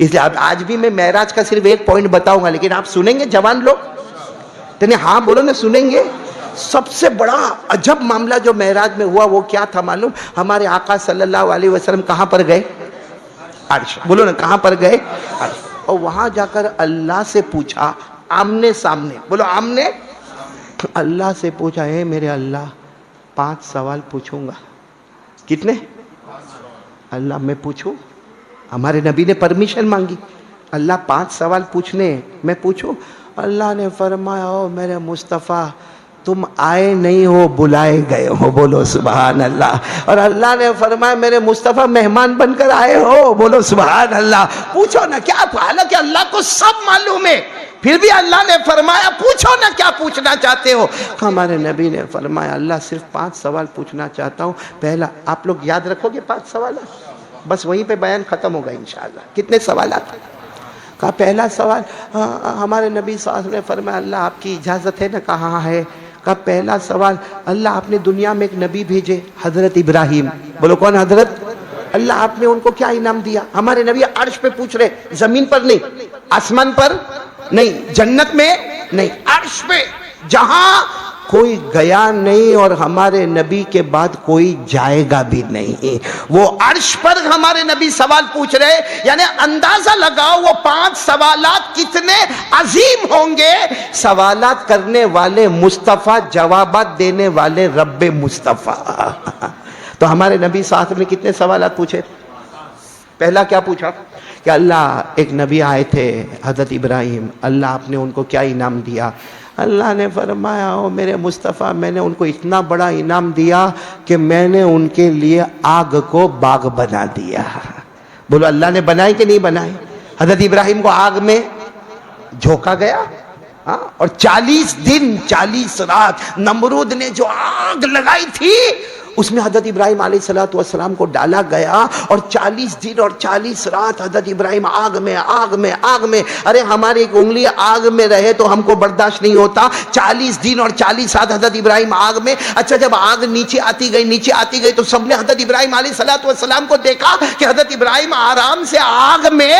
اس لیے اب آج بھی میں معراج کا صرف ایک پوائنٹ بتاؤں گا، لیکن آپ سنیں گے جوان لوگ؟ تنے ہاں بولو نا، سنیں گے؟ سب سے بڑا عجب معاملہ جو معراج میں ہوا وہ کیا تھا معلوم؟ ہمارے آقا صلی اللہ علیہ وسلم کہاں پر گئے؟ عرش. بولو نا کہاں پر گئے؟ عرش. اور وہاں جا کر اللہ سے پوچھا آمنے سامنے، بولو آمنے، اللہ سے پوچھا، اے میرے اللہ 5 سوال پوچھوں گا. کتنے؟ اللہ میں پوچھوں؟ ہمارے نبی نے پرمیشن مانگی، اللہ 5 سوال پوچھنے میں پوچھوں؟ اللہ نے فرمایا او میرے مصطفیٰ تم آئے نہیں ہو، بلائے گئے ہو. بولو سبحان اللہ. اور اللہ نے فرمایا میرے مصطفیٰ مہمان بن کر آئے ہو. بولو سبحان اللہ. پوچھو نا کیا، حالانکہ اللہ کو سب معلوم ہے، پھر بھی اللہ نے فرمایا پوچھو نا کیا پوچھنا چاہتے ہو. ہمارے نبی نے فرمایا اللہ صرف 5 سوال پوچھنا چاہتا ہوں. پہلا، آپ لوگ یاد رکھو گے 5 سوالات؟ بس وہیں پہ بیان ختم ہوگا انشاءاللہ. کتنے سوالات؟ کہا پہلا سوال، ہمارے نبی صلی اللہ علیہ وسلم نے فرمایا اللہ آپ کی اجازت ہے نا؟ کہاں ہے؟ کہا پہلا سوال، اللہ آپ نے دنیا میں ایک نبی بھیجے حضرت ابراہیم. بولو کون حضرت؟ اللہ آپ نے ان کو کیا انعام دیا؟ ہمارے نبی عرش پہ پوچھ رہے، زمین پر نہیں، آسمان پر نہیں، جنت میں نہیں، عرش پہ جہاں کوئی گیا نہیں اور ہمارے نبی کے بعد کوئی جائے گا بھی نہیں، وہ عرش پر ہمارے نبی سوال پوچھ رہے. یعنی اندازہ لگاؤ وہ 5 سوالات کتنے عظیم ہوں گے. سوالات کرنے والے مصطفیٰ، جوابات دینے والے رب مصطفیٰ. تو ہمارے نبی صلی اللہ علیہ وسلم نے کتنے سوالات پوچھے؟ پہلا کیا پوچھا کہ اللہ ایک نبی آئے تھے حضرت ابراہیم، اللہ آپ نے ان کو کیا انعام دیا؟ اللہ نے فرمایا او میرے مصطفیٰ میں نے ان کو اتنا بڑا انعام دیا کہ میں نے ان کے لیے آگ کو باغ بنا دیا. بولو اللہ نے بنائی کہ نہیں بنائی؟ حضرت ابراہیم کو آگ میں جھونکا گیا، اور 40 دن 40 رات نمرود نے جو آگ لگائی تھی اس میں حضرت ابراہیم علیہ السلام کو ڈالا گیا، اور 40 دن اور 40 رات حضرت ابراہیم آگ میں آگ میں آگ میں. ارے ہماری ایک انگلی آگ میں رہے تو ہم کو برداشت نہیں ہوتا، 40 دن اور 40 رات حضرت ابراہیم آگ میں. اچھا جب آگ نیچے آتی گئی نیچے آتی گئی تو سب نے حضرت ابراہیم علیہ السلام کو دیکھا کہ حضرت ابراہیم آرام سے آگ میں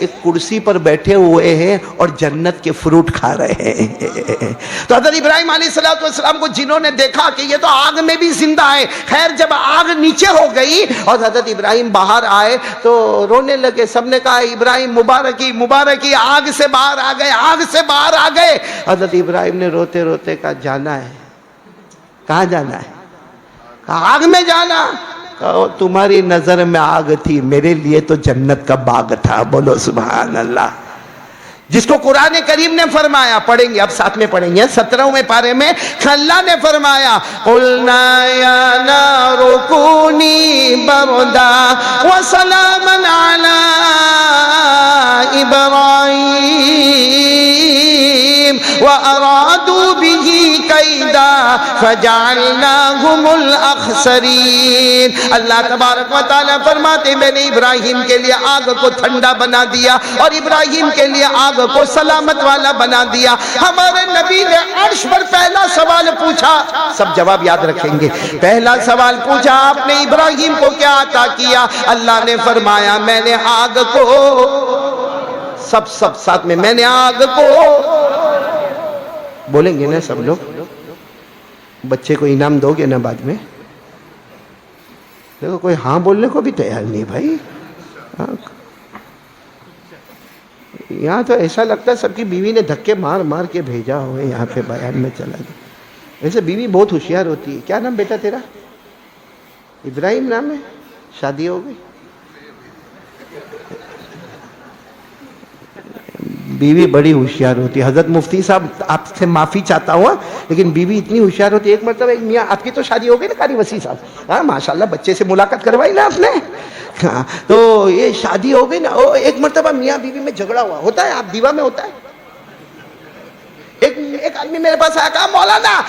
ایک کرسی پر بیٹھے ہوئے ہیں اور جنت کے فروٹ کھا رہے ہیں. تو حضرت ابراہیم علیہ السلام کو جنہوں نے دیکھا کہ یہ تو آگ میں بھی زندہ ہے. خیر جب آگ نیچے ہو گئی اور حضرت ابراہیم باہر آئے تو رونے لگے. سب نے کہا ابراہیم مبارکی مبارکی، آگ سے باہر آ گئے، آگ سے باہر آ گئے. حضرت ابراہیم نے روتے روتے کہا جانا ہے. کہاں جانا ہے؟ کہا آگ میں جانا. تمہاری نظر میں آگ تھی، میرے لیے تو جنت کا باغ تھا. بولو سبحان اللہ. جس کو قرآن کریم نے فرمایا، پڑھیں گے اب ساتھ میں پڑھیں گے 17ویں پارے میں. اللہ نے فرمایا قُلْنَا يَا نَارُ كُونِي بَرْدًا وَسَلَامًا عَلَىٰ إِبْرَاهِيمَ وَأَرَادُوا بِهِ كَيْدًا فَجَعَلْنَاهُمُ الْأَخْسَرِينَ. اللہ تبارک و تعالیٰ فرماتے میں نے ابراہیم کے لیے آگ کو ٹھنڈا بنا دیا اور ابراہیم کے لیے آگ کو سلامت والا بنا دیا. ہمارے نبی نے عرش پر پہلا سوال پوچھا، سب جواب یاد رکھیں گے. پہلا سوال پوچھا آپ نے ابراہیم کو کیا عطا کیا؟ اللہ نے فرمایا میں نے آگ کو، سب ساتھ میں نے آگ کو، بولیں گے نا سب لوگ؟ بچے کو انعام دو گے نا بعد میں؟ دیکھو کوئی ہاں بولنے کو بھی تیار نہیں بھائی. یہاں تو ایسا لگتا ہے سب کی بیوی نے دھکے مار مار کے بھیجا ہوئے یہاں پہ بیان میں چلا گیا. ویسے بیوی بہت ہوشیار ہوتی ہے. کیا نام بیٹا تیرا؟ ابراہیم نام ہے؟ شادی ہو گئی؟ بیوی بڑی ہوشیار ہوتی ہے. حضرت مفتی صاحب آپ سے معافی چاہتا ہوں لیکن بیوی اتنی ہوشیار ہوتی ہے. ایک مرتبہ ایک میاں، آپ کی تو شادی ہو گئی نا قاری وسیع صاحب؟ ہاں ماشاءاللہ بچے سے ملاقات کروائی نا آپ نے. ہاں تو یہ شادی ہو گئی نا. ایک مرتبہ میاں بیوی میں جھگڑا ہوا. ہوتا ہے آپ دیوا میں ہوتا ہے. ایک آدمی میرے پاس آیا کہا مولانا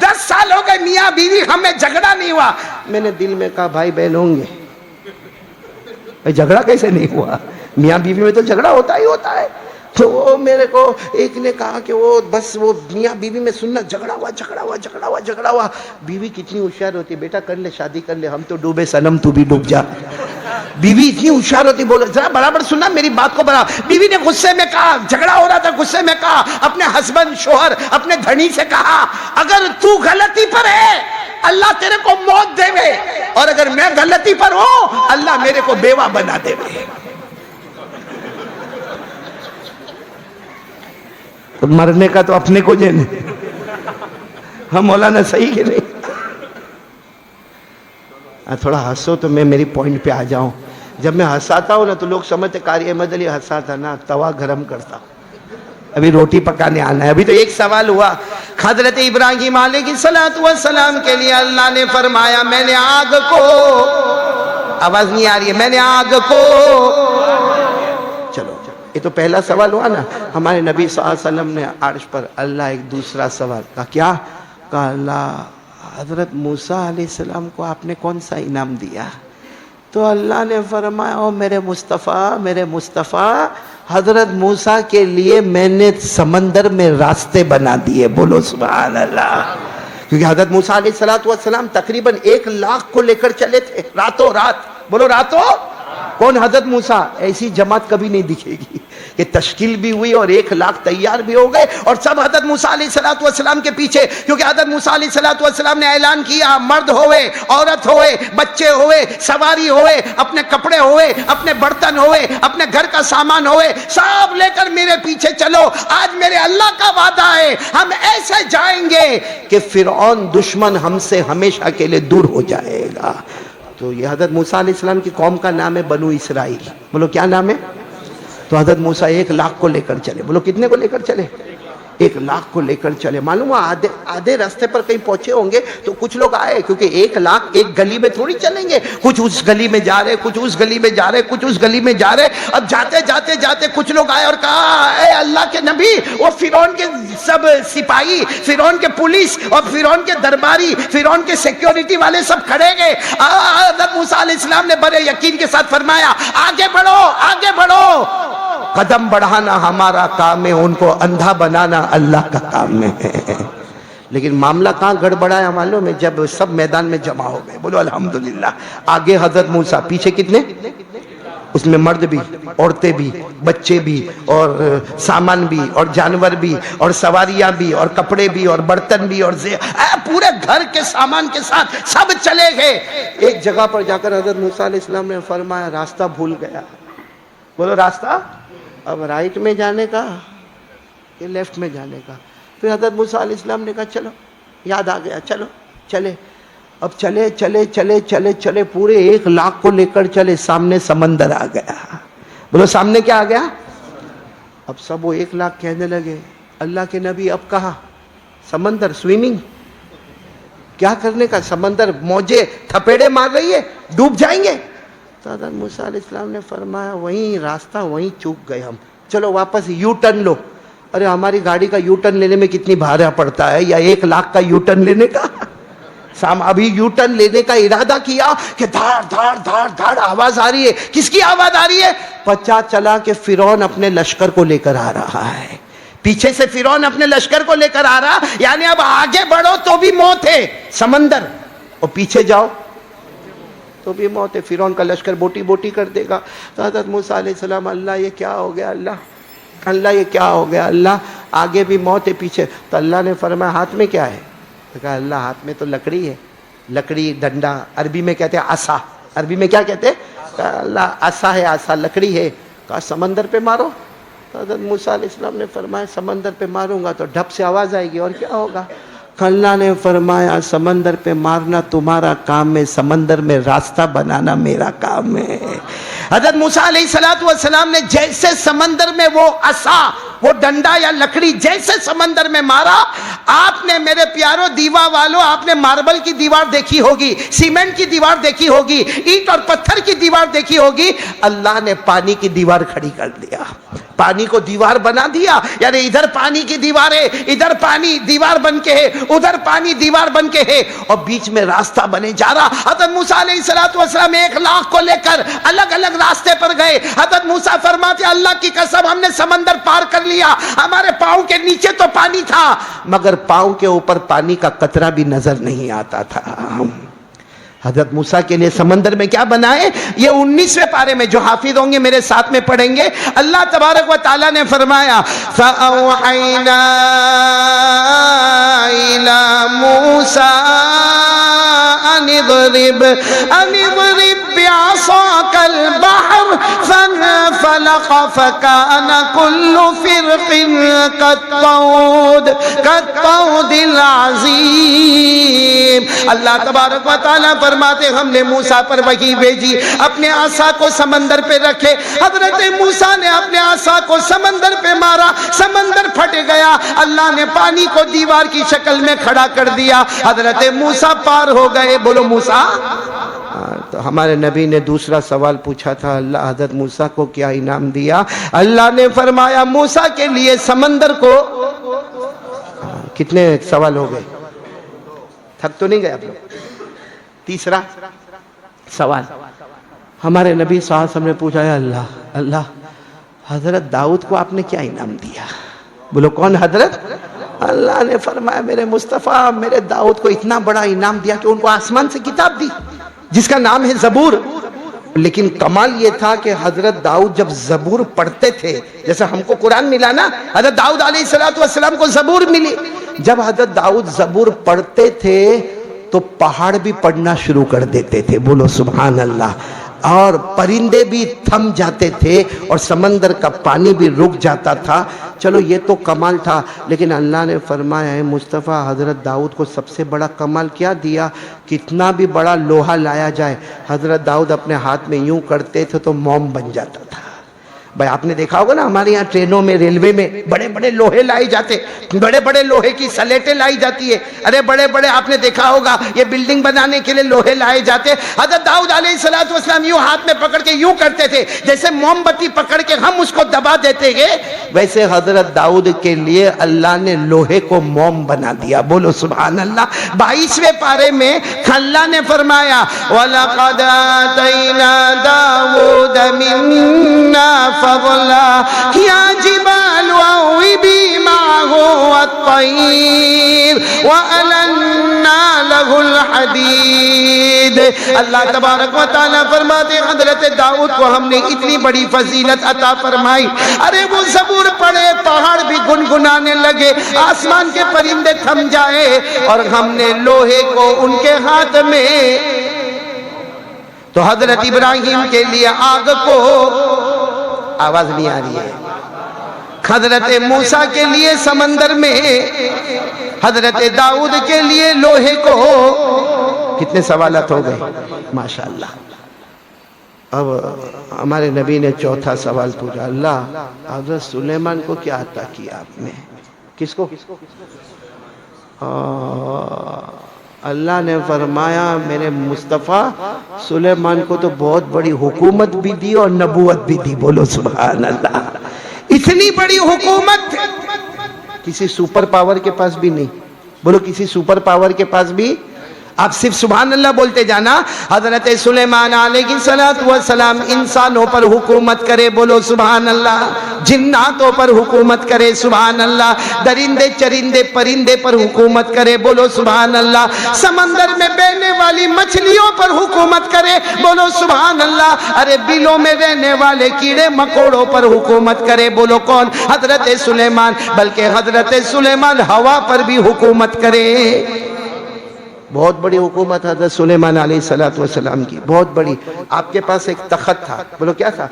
10 سال ہو گئے میاں بیوی ہمیں جھگڑا نہیں ہوا. میں نے دل میں کہا بھائی بہن ہوں گے، جھگڑا کیسے نہیں ہوا؟ میاں بیوی میں تو جھگڑا ہوتا ہی ہوتا ہے. تو وہ میرے کو ایک نے کہا کہ وہ بس وہ میاں بیوی میں سننا جھگڑا ہوا جھگڑا ہوا جھگڑا ہوا جھگڑا ہوا. بیوی کتنی ہوشیار ہوتی ہے، بیٹا کر لے شادی کر لے، ہم تو ڈوبے صنم تو بھی ڈوب جا. بیوی اتنی ہوشیار ہوتی، بولو ذرا برابر سننا میری بات کو برابر. بیوی نے غصے میں کہا، جھگڑا ہو رہا تھا، غصے میں کہا اپنے ہسبینڈ شوہر اپنے دھنی سے کہا، اگر تو غلطی پر ہے اللہ تیرے کو موت دے وے، اور اگر میں غلطی پر ہوں اللہ میرے کو بیوہ بنا دے وے. تو مرنے کا تو اپنے کو جینے. ہم مولانا صحیح کہ نہیں؟ تھوڑا ہنسو تو میں میری پوائنٹ پہ آ جاؤں. جب میں ہنساتا ہوں نا تو لوگ سمجھتے قاری احمد علی ہنسا تھا نا، توا گرم کرتا ہوں، ابھی روٹی پکانے آنا ہے. ابھی تو ایک سوال ہوا، حضرت ابراہیم علیہ السلام کے لیے اللہ نے فرمایا میں نے آگ کو، آواز نہیں آ رہی ہے، میں نے آگ کو، چلو یہ تو پہلا سوال ہوا نا. ہمارے نبی صلی اللہ علیہ وسلم نے عرش پر اللہ ایک دوسرا سوال کہا، کیا کہا؟ اللہ حضرت موسیٰ علیہ السلام کو آپ نے کون سا انعام دیا؟ تو اللہ نے فرمایا او میرے مصطفیٰ حضرت موسیٰ کے لیے میں نے سمندر میں راستے بنا دیے. بولو سبحان اللہ. کیونکہ حضرت موسیٰ علیہ السلام تقریباً 1,00,000 کو لے کر چلے تھے راتوں رات. بولو راتوں. کون؟ حضرت موسیٰ. ایسی جماعت کبھی نہیں دکھے گی کہ تشکیل بھی ہوئی اور 1,00,000 تیار بھی ہو گئے اور سب حضرت موسیٰ علیہ السلام کے پیچھے. کیونکہ حضرت موسیٰ علیہ السلام نے اعلان کیا، مرد ہوئے، عورت ہوئے، بچے ہوئے، سواری ہوئے، اپنے کپڑے ہوئے، اپنے برتن ہوئے، اپنے گھر کا سامان ہوئے، سب لے کر میرے پیچھے چلو. آج میرے اللہ کا وعدہ ہے ہم ایسے جائیں گے کہ فرعون دشمن ہم سے ہمیشہ کے لیے دور ہو جائے گا. تو یہ حضرت موسیٰ علیہ السلام کی قوم کا نام ہے بنو اسرائیل. بولو کیا نام ہے؟ تو حضرت موسیٰ 1,00,000 کو لے کر چلے. بولو کتنے کو لے کر چلے؟ 1,00,000 کو لے کر چلے. معلوم ہوا آدھے راستے پر کہیں پہنچے ہوں گے تو کچھ لوگ آئے، کیونکہ 1,00,000 ایک گلی میں تھوڑی چلیں گے. کچھ اس گلی میں جا رہے، کچھ اس گلی میں جا رہے، کچھ اس گلی میں جا رہے. اب جاتے کچھ لوگ آئے اور کہا اے اللہ کے نبی، وہ فرعون کے سب سپاہی، فرعون کے پولیس اور فرعون کے درباری، فرعون کے سیکیورٹی والے سب کھڑے گئے. حضرت موسیٰ علیہ السلام نے بڑے یقین کے ساتھ فرمایا آگے بڑھو، آگے بڑھو. قدم بڑھانا ہمارا کام ہے، ان کو اندھا بنانا اللہ کا کام ہے. لیکن معاملہ کہاں گڑبڑایا معلوم ہے؟ جب سب میدان میں جمع ہو گئے. بولو الحمدللہ. آگے حضرت موسیٰ، پیچھے کتنے؟ اس میں مرد بھی، عورتیں بھی، بچے بھی، اور سامان بھی، اور جانور بھی، اور سواریاں بھی، اور کپڑے بھی، اور برتن بھی، اور پورے گھر کے سامان کے ساتھ سب چلے گئے. ایک جگہ پر جا کر حضرت موسیٰ علیہ السلام نے فرمایا راستہ بھول گیا. بولو راستہ اب رائٹ میں جانے کا کہ لیفٹ میں جانے کا؟ پھر حضرت موسیٰ علیہ السلام نے کہا چلو، یاد آ گیا، چلو چلے. اب چلے پورے 1,00,000 کو لے کر چلے. سامنے سمندر آ گیا. بولو سامنے کیا آ گیا؟ اب سب وہ 1,00,000 کہنے لگے اللہ کے نبی اب کہاں؟ سمندر سوئمنگ کیا کرنے کا؟ سمندر موجیں تھپیڑے مار رہی ہے، ڈوب جائیں گے. تو حضرت موسیٰ علیہ السلام نے فرمایا وہیں راستہ، وہیں چوک گئے ہم، چلو واپس یو ٹرن لو. ارے ہماری گاڑی کا یو ٹرن لینے میں کتنی بھاڑا پڑتا ہے، یا 1,00,000 کا یو ٹرن لینے کا؟ ابھی یو ٹرن لینے کا ارادہ کیا کہ دھاڑ دھاڑ دھاڑ دھاڑ آواز آ رہی ہے. کس کی آواز آ رہی ہے؟ پتا چلا کہ فرعون اپنے لشکر کو لے کر آ رہا ہے. پیچھے سے فرعون اپنے لشکر کو لے کر آ رہا، یعنی اب آگے بڑھو تو بھی موت ہے سمندر، اور پیچھے جاؤ تو بھی موت ہے. فرعون کا لشکر بوٹی بوٹی کر دے گا. تو حضرت موسیٰ علیہ السلام اللہ یہ کیا ہو گیا، اللہ یہ کیا ہو گیا، اللہ آگے بھی موت ہے پیچھے. تو اللہ نے فرمایا ہاتھ میں کیا ہے؟ تو کہا اللہ ہاتھ میں تو لکڑی ہے، لکڑی ڈنڈا، عربی میں کہتے ہیں عصا. عربی میں کیا کہتے ہیں؟ کہا اللہ عصا ہے، عصا لکڑی ہے. کہا سمندر پہ مارو. تو حضرت موسیٰ علیہ السلام نے فرمایا سمندر پہ ماروں گا تو ڈھپ سے آواز آئے گی اور کیا ہوگا. اللہ نے فرمایا سمندر پہ مارنا تمہارا کام ہے، سمندر میں راستہ بنانا میرا کام ہے. حضرت موسیٰ علیہ السلام نے جیسے سمندر میں وہ عصا، وہ ڈنڈا یا لکڑی جیسے سمندر میں مارا، آپ نے میرے پیارو دیوا والو، آپ نے ماربل کی دیوار دیکھی ہوگی، سیمنٹ کی دیوار دیکھی ہوگی، اینٹ اور پتھر کی دیوار دیکھی ہوگی. اللہ نے پانی کی دیوار کھڑی کر دیا، پانی کو دیوار بنا دیا. یعنی ادھر پانی کی دیوار ہے، ادھر پانی دیوار بن کے ہے، ادھر پانی دیوار بن کے ہے، اور بیچ میں راستہ بنے جا رہا. حضرت موسیٰ علیہ السلام 1,00,000 کو لے کر الگ الگ راستے پر گئے. حضرت موسیٰ فرماتے اللہ کی قسم ہم نے سمندر پار کر لیا، ہمارے پاؤں کے نیچے تو پانی تھا مگر پاؤں کے اوپر پانی کا قطرہ بھی نظر نہیں آتا تھا. حضرت موسیٰ کے لیے سمندر میں کیا بنائے؟ یہ 19ویں پارے میں جو حافظ ہوں گے میرے ساتھ میں پڑھیں گے. اللہ تبارک و تعالیٰ نے فرمایا فَأَوْحَيْنَا إِلَى مُوسَىٰ أَنِ اضْرِبْ بِعَصَاكَ الْبَحْرَ فَانفَلَقَ فَكَانَ كُلُّ فِرْقٍ كَالطَّوْدِ الْعَظِيمِ. اللہ تبارک و تعالیٰ فرماتے ہم نے موسیٰ پر وحی بھیجی، اپنے عصا کو سمندر پہ رکھے. حضرت موسیٰ نے اپنے عصا کو سمندر پہ مارا، سمندر پھٹ گیا. اللہ نے پانی کو دیوار کی شکل میں کھڑا کر دیا، حضرت موسیٰ پار ہو گئے. بولو موسیٰ. تو ہمارے نبی نے دوسرا سوال پوچھا تھا، اللہ حضرت موسیٰ کو کیا انعام دیا؟ اللہ نے فرمایا موسیٰ کے لیے سمندر کو. کتنے سوال ہو گئے؟ تھک تو نہیں گئے آپ لوگ؟ تیسرا سوال ہمارے نبی صلی اللہ علیہ وسلم نے پوچھا ہے اللہ حضرت داؤد کو آپ نے کیا انعام دیا؟ بولو کون حضرت؟ اللہ نے فرمایا میرے مصطفیٰ میرے داؤد کو اتنا بڑا انعام دیا کہ ان کو آسمان سے کتاب دی جس کا نام ہے زبور. لیکن کمال یہ تھا کہ حضرت داؤد جب زبور پڑھتے تھے، جیسے ہم کو قرآن ملا نا، حضرت داؤد علیہ السلام کو زبور ملی. جب حضرت داؤد زبور پڑھتے تھے تو پہاڑ بھی پڑھنا شروع کر دیتے تھے. بولو سبحان اللہ. اور پرندے بھی تھم جاتے تھے اور سمندر کا پانی بھی رک جاتا تھا. چلو یہ تو کمال تھا، لیکن اللہ نے فرمایا ہے مصطفیٰ حضرت داؤد کو سب سے بڑا کمال کیا دیا؟ کتنا بھی بڑا لوہا لایا جائے حضرت داؤد اپنے ہاتھ میں یوں کرتے تھے تو موم بن جاتا تھا. بھائی آپ نے دیکھا ہوگا نا ہمارے یہاں ٹرینوں میں ریلوے میں بڑے بڑے لوہے لائے جاتے، بڑے بڑے لوہے کی سلیٹیں لائی جاتی ہے. ارے بڑے بڑے آپ نے دیکھا ہوگا یہ بلڈنگ بنانے کے لیے لوہے لائے جاتے. حضرت داؤد علیہ السلام یوں ہاتھ میں پکڑ کے یوں کرتے تھے جیسے موم بتی پکڑ کے ہم اس کو دبا دیتے ہیں، ویسے حضرت داؤد کے لیے اللہ نے لوہے کو موم بنا دیا. بولو سبحان اللہ. 22ویں پارے میں اللہ نے فرمایا وَلَقَدْ آتَيْنَا دَاوُودَ مِنَّا فَضْلًا يَا جِبَالُ أَوِّبِي مَعَهُ وَالطَّيْرَ وَأَلَنَّا لَهُ الْحَدِيدَ. اللہ تبارک و تعالیٰ فرماتے حضرت داؤد کو ہم نے اتنی بڑی فضیلت عطا فرمائی. ارے وہ زبور پڑھے پہاڑ بھی گنگنانے لگے، آسمان کے پرندے تھم جائے، اور ہم نے لوہے کو ان کے ہاتھ میں. تو حضرت ابراہیم کے لیے آگ کو، آواز نہیں آ رہی ہے، حضرت موسیٰ کے لیے سمندر میں، حضرت داؤد کے لیے لوہے کو. کتنے سوالات ہو گئے ماشاءاللہ. اب ہمارے نبی نے چوتھا سوال پوچھا، اللہ حضرت سلیمان کو کیا عطا کیا آپ نے؟ کس کو؟ اللہ نے فرمایا میرے مصطفیٰ سلیمان کو تو بہت بڑی حکومت بھی دی اور نبوت بھی دی. بولو سبحان اللہ. اتنی بڑی حکومت کسی سپر پاور کے پاس بھی نہیں. بولو کسی سپر پاور کے پاس بھی. آپ صرف سبحان اللہ بولتے جانا. حضرت سلیمان علیہ السلام انسانوں پر حکومت کرے، بولو سبحان اللہ. جناتوں پر حکومت کرے، سبحان اللہ. درندے چرندے پرندے پر حکومت کرے، بولو سبحان اللہ. سمندر میں بہنے والی مچھلیوں پر حکومت کرے، بولو سبحان اللہ. ارے بلوں میں رہنے والے کیڑے مکوڑوں پر حکومت کرے، بولو کون؟ حضرت سلیمان. بلکہ حضرت سلیمان ہوا پر بھی حکومت کرے. بہت بڑی حکومت حضرت سلیمان علیہ السلام کی، بہت بڑی. آپ کے پاس ایک تخت تھا. بولو کیا تھا؟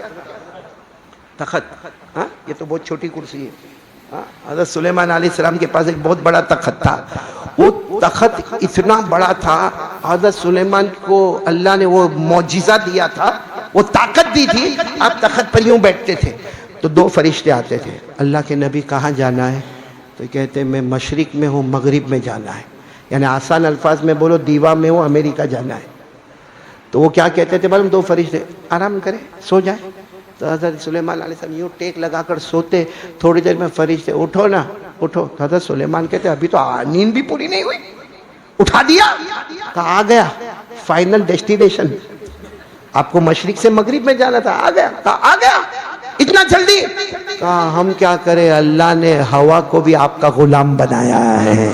تخت. ہاں یہ تو بہت چھوٹی کرسی ہے. حضرت سلیمان علیہ السلام کے پاس ایک بہت بڑا تخت تھا. وہ تخت اتنا بڑا تھا، حضرت سلیمان کو اللہ نے وہ معجزہ دیا تھا، وہ طاقت دی تھی. آپ تخت پر یوں بیٹھتے تھے تو 2 فرشتے آتے تھے. اللہ کے نبی کہاں جانا ہے؟ تو کہتے میں مشرق میں ہوں، مغرب میں جانا ہے. یعنی آسان الفاظ میں بولو دیوا میں ہوں، امریکہ جانا ہے. تو وہ کیا کہتے تھے معلوم؟ 2 فرشتے آرام کرے سو جائے. تو حضرت سلیمان علیہ السلام یوں ٹیک لگا کر سوتے. تھوڑی دیر میں فرشتے اٹھو نا اٹھو. تو حضرت سلیمان کہتے ابھی تو نیند بھی پوری نہیں ہوئی. اٹھا دیا. کہا آ گیا فائنل ڈیسٹینیشن. آپ کو مشرق سے مغرب میں جانا تھا، آ گیا. کہا آ گیا اتنا جلدی. کہا ہم کیا کریں، اللہ نے ہوا کو بھی آپ کا غلام بنایا ہے.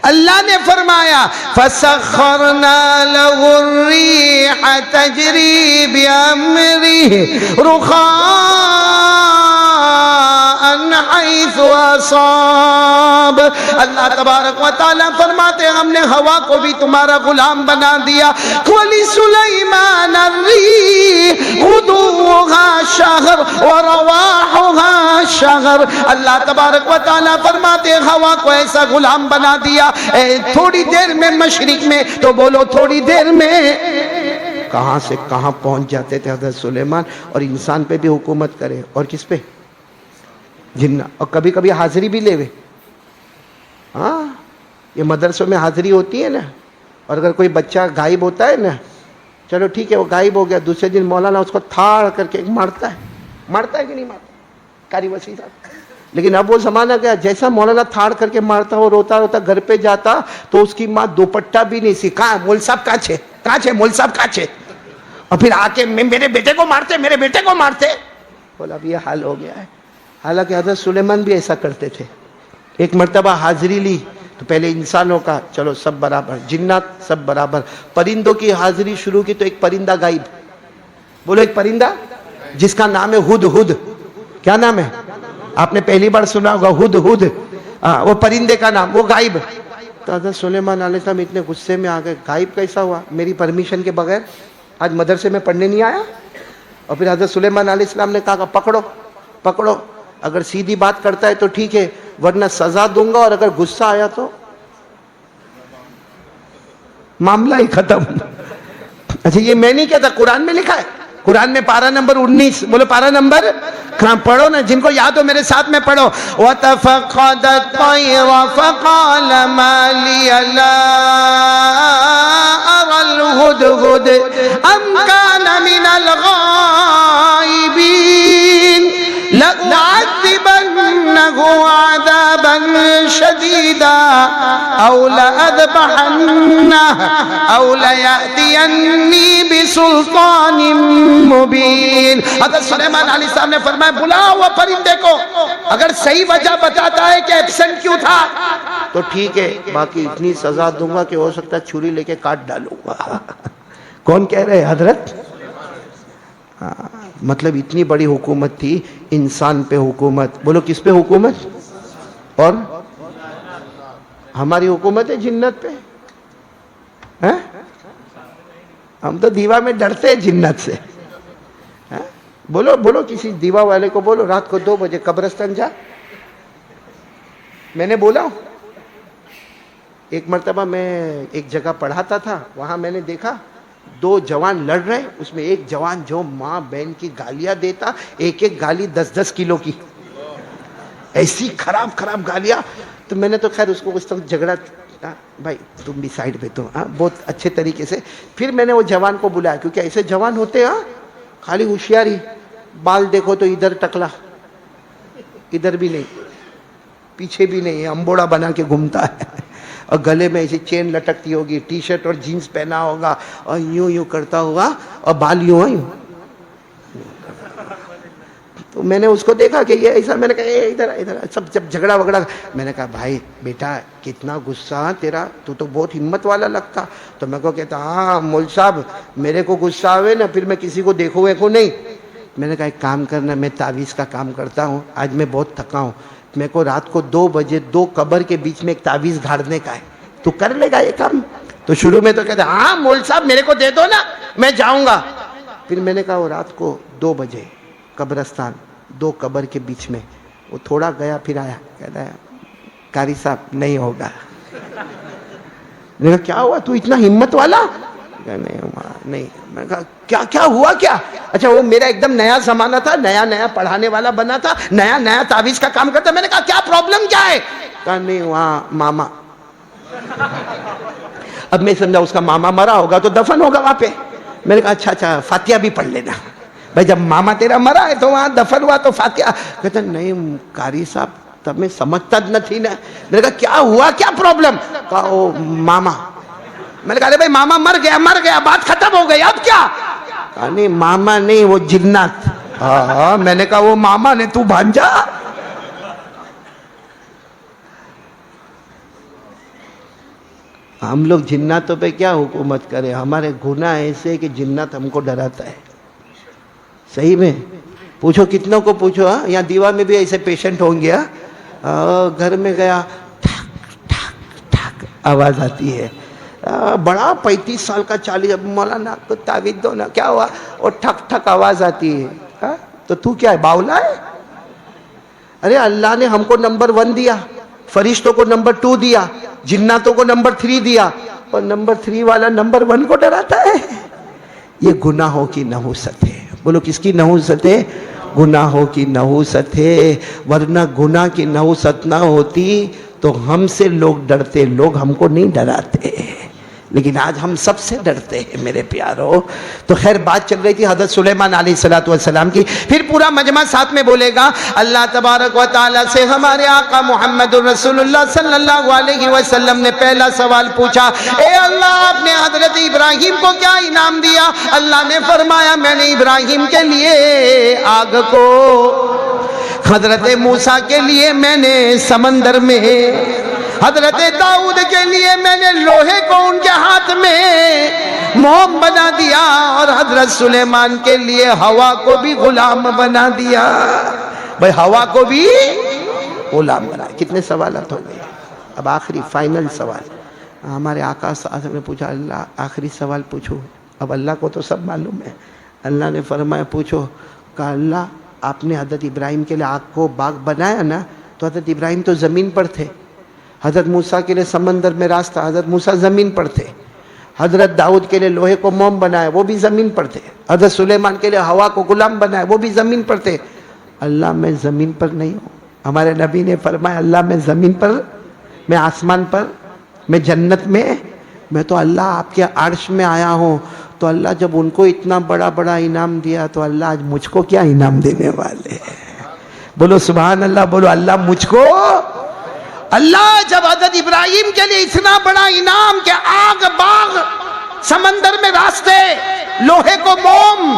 اللہ نے فرمایا فَسَخَّرْنَا لَهُ الرِّيحَ تَجْرِي بِأَمْرِهِ رُخَاءً حَيْثُ أَصَابَ۔ اللہ تبارک و تعالیٰ فرماتے ہیں ہم نے ہوا کو بھی تمہارا غلام بنا دیا۔ وَلِسُلَيْمَانَ الرِّيحَ غُدُوُّهَا شَهْرٌ وَرَوَاحُهَا شَهْرٌ۔ اللہ تبارک و تعالیٰ فرماتے ہیں ہوا کو ایسا غلام بنا دیا تھوڑی دیر میں مشرق میں، تو بولو تھوڑی دیر میں کہاں سے کہاں پہنچ جاتے تھے حضرت سلیمان، اور انسان پہ بھی حکومت کرے، اور کس پہ؟ جنہ، اور کبھی کبھی حاضری بھی لے وے۔ ہاں یہ مدرسوں میں حاضری ہوتی ہے نا، اور اگر کوئی بچہ غائب ہوتا ہے نا، چلو ٹھیک ہے وہ غائب ہو گیا، دوسرے دن مولانا اس کو تھاڑ کر کے مارتا ہے کہ نہیں مارتا؟ قاری وسیع صاحب۔ لیکن اب وہ زمانہ گیا، جیسا مولانا تھاڑ کر کے مارتا ہو، روتا روتا گھر پہ جاتا تو اس کی ماں دوپٹہ بھی نہیں سی، کہاں مول صاحب کہاں چھے مول صاحب کہاں چھے، اور پھر آ کے میرے بیٹے کو مارتے بولا اب یہ حال ہو گیا ہے۔ حالانکہ حضرت سلیمان بھی ایسا کرتے تھے۔ ایک مرتبہ حاضری لی تو پہلے انسانوں کا چلو سب برابر، جنات سب برابر، پرندوں کی حاضری شروع کی تو ایک پرندہ غائب، بولو ایک پرندہ جس کا نام ہے ہد۔ کیا نام ہے؟ آپ نے پہلی بار سنا ہوگا ہد، وہ پرندے کا نام، وہ غائب۔ تو حضرت سلیمان علیہ السلام اتنے غصے میں آ گئے، غائب کیسا ہوا میری پرمیشن کے بغیر؟ آج مدرسے میں پڑھنے نہیں آیا؟ اور پھر حضرت سلیمان علیہ السلام نے کہا کہ پکڑو، اگر سیدھی بات کرتا ہے تو ٹھیک ہے، ورنہ سزا دوں گا، اور اگر غصہ آیا تو معاملہ ہی ختم۔ اچھا یہ میں نہیں کہتا، قرآن میں لکھا ہے، قرآن میں پارہ نمبر 19، بولو پارہ نمبر، پڑھو نا، جن کو یاد ہو میرے ساتھ میں پڑھو۔ وَتَفَقَّدَ الطَّيْرَ فَقَالَ مَا لِيَ لَا أَرَى الْهُدْهُدَ أَمْ كَانَ مِنَ الْغَائِبِينَ لَأُعَذِّبَنَّهُ عَذَابًا شَدِيدًا أَوْ لَأَذْبَحَنَّهُ أَوْ لَيَأْتِيَنِّي بِسُلْطَانٍ مُبِينٍ۔ حضرت سلیمان علیہ السلام نے فرمایا بلاؤ وہ پرندے کو، اگر صحیح وجہ بتاتا ہے کہ ایبسنٹ کیوں تھا تو ٹھیک ہے، باقی اتنی سزا دوں گا کہ ہو سکتا ہے چھری لے کے کاٹ ڈالوں گا۔ کون کہہ رہے حضرت؟ مطلب اتنی بڑی حکومت تھی، انسان پہ حکومت، بولو کس پہ حکومت؟ اور ہماری حکومت ہے جنت پہ۔ ہم تو دیوا میں ڈرتے ہیں جنت سے۔ بولو کسی دیوا والے کو بولو رات کو 2 بجے قبرستان جا۔ میں نے بولا ہوں، ایک مرتبہ میں ایک جگہ پڑھاتا تھا، وہاں میں نے دیکھا 2 جوان لڑ رہے، اس میں ایک جوان جو ماں بہن کی گالیاں دیتا، ایک گالی 10 کلو کی، ایسی خراب گالیاں۔ تو میں نے تو خیر اس کو کچھ طرح جھگڑا، بھائی تم بھی سائڈ پہ تو، بہت اچھے طریقے سے۔ پھر میں نے وہ جوان کو بلایا، کیونکہ ایسے جوان ہوتے ہیں خالی ہوشیاری، بال دیکھو تو ادھر ٹکلا، ادھر بھی نہیں، پیچھے بھی نہیں، امبوڑا بنا کے گھومتا ہے، اور گلے میں ایسی چین لٹکتی ہوگی، ٹی شرٹ اور جینز پہنا ہوگا، اور یوں کرتا ہوگا، اور بال یوں۔ تو میں نے اس کو دیکھا کہ یہ ایسا، میں نے کہا ادھر سب جب جھگڑا وگڑا، میں نے کہا بھائی بیٹا کتنا غصہ تیرا، تو بہت ہمت والا لگتا۔ تو میں کو کہتا ہاں مول صاحب میرے کو غصہ آوے نا پھر میں کسی کو دیکھوں نہیں۔ میں نے کہا ایک کام کرنا، میں تعویذ کا کام کرتا ہوں، آج میں بہت تھکا ہوں، میرے کو رات کو 2 بجے 2 قبر کے بیچ میں ایک تعویذ گھاڑنے کا ہے، تو کر لے گا یہ کام؟ تو شروع میں تو کہتا ہاں مول صاحب میرے کو دے دو نا میں جاؤں گا۔ پھر میں نے کہا وہ رات کو 2 بجے قبرستان 2 قبر کے بیچ میں، وہ تھوڑا گیا پھر آیا، کہتا ہے قاری صاحب نہیں ہوگا۔ میں نے کہا کیا ہوا تو اتنا ہمت والا؟ نہیں۔ میں نے کہا کیا ہوا کیا؟ اچھا وہ میرا ایک دم نیا زمانہ تھا، نیا پڑھانے والا بنا تھا، نیا تعویذ کا کام کرتا۔ میں نے کہا کیا پرابلم کیا ہے؟ کہا نہیں وہاں ماما۔ اب میں سمجھا اس کا ماما مرا ہوگا تو دفن ہوگا وہاں پہ۔ میں نے کہا اچھا فاتحہ بھی پڑھ لینا بھائی، جب ماما تیرا مرا ہے تو وہاں دفن ہوا تو فاتحہ۔ کہتا نہیں قاری صاحب تب میں سمجھتا نہ تھی نا۔ میں نے کہا کیا ہوا کیا پرابلم؟ کہا او ماما۔ میں نے کہا بھائی ماما مر گیا بات ختم ہو گئی، اب کیا؟ کہا نہیں ماما نہیں وہ جنات۔ میں نے کہا وہ ماما نے تو بھانجا۔ ہم لوگ جناتوں پہ کیا حکومت کریں؟ ہمارے گناہ ایسے کہ جنات ہم کو ڈراتا ہے. صحیح میں پوچھو کتنوں کو پوچھو. یہاں دیوا میں بھی ایسے پیشنٹ ہوں گے. گھر میں گیا ٹھک ٹھک ٹھک آواز آتی ہے. بڑا 35 سال کا 40 مولانا تو تعویذ دو نا. کیا ہوا؟ اور ٹھک ٹھک آواز آتی ہے. تو تو کیا ہے، باولا ہے؟ ارے اللہ نے ہم کو نمبر 1 دیا، فرشتوں کو نمبر 2 دیا، جناتوں کو نمبر 3 دیا، اور نمبر 3 والا نمبر 1 کو ڈراتا ہے. یہ گناہوں کی نحوست ہے. بولو کس کی نحوست ہے؟ گناہوں کی نحوست ہے. ورنہ گناہ کی نحوست نہ ہوتی تو ہم سے لوگ ڈرتے، لوگ ہم کو نہیں ڈراتے. لیکن آج ہم سب سے ڈرتے ہیں میرے پیارو. تو خیر بات چل رہی تھی حضرت سلیمان علیہ السلام کی. پھر پورا مجمع ساتھ میں بولے گا اللہ تبارک و تعالیٰ سے ہمارے آقا محمد الرسول اللہ صلی اللہ علیہ وسلم نے پہلا سوال پوچھا، اے اللہ آپ نے حضرت ابراہیم کو کیا انعام دیا؟ اللہ نے فرمایا میں نے ابراہیم کے لیے آگ کو، حضرت موسیٰ کے لیے میں نے سمندر میں، حضرت داؤد کے لیے میں نے لوہے کو ان کے ہاتھ میں موم بنا دیا، اور حضرت سلیمان کے لیے ہوا کو بھی غلام بنا دیا. بھائی ہوا کو بھی غلام بنا. کتنے سوالات ہو گئے؟ اب آخری فائنل سوال. ہمارے آقا صلی اللہ علیہ وسلم نے پوچھا اللہ آخری سوال پوچھو. اب اللہ کو تو سب معلوم ہے. اللہ نے فرمایا پوچھو. کہا اللہ آپ نے حضرت ابراہیم کے لیے آگ کو باغ بنایا نا، تو حضرت ابراہیم تو زمین پر تھے. حضرت موسیٰ کے لیے سمندر میں راستہ، حضرت موسیٰ زمین پر تھے. حضرت داؤد کے لیے لوہے کو موم بنایا، وہ بھی زمین پر تھے. حضرت سلیمان کے لیے ہوا کو غلام بنایا، وہ بھی زمین پر تھے. اللہ میں زمین پر نہیں ہوں. ہمارے نبی نے فرمایا اللہ میں زمین پر، میں آسمان پر، میں جنت میں تو اللہ آپ کے عرش میں آیا ہوں. تو اللہ جب ان کو اتنا بڑا بڑا انعام دیا تو اللہ آج مجھ کو کیا انعام دینے والے ہیں؟ بولو سبحان اللہ. بولو اللہ مجھ کو. اللہ جب حضرت ابراہیم کے لیے اتنا بڑا انعام کہ آگ باغ، سمندر میں راستے، لوہے کو موم،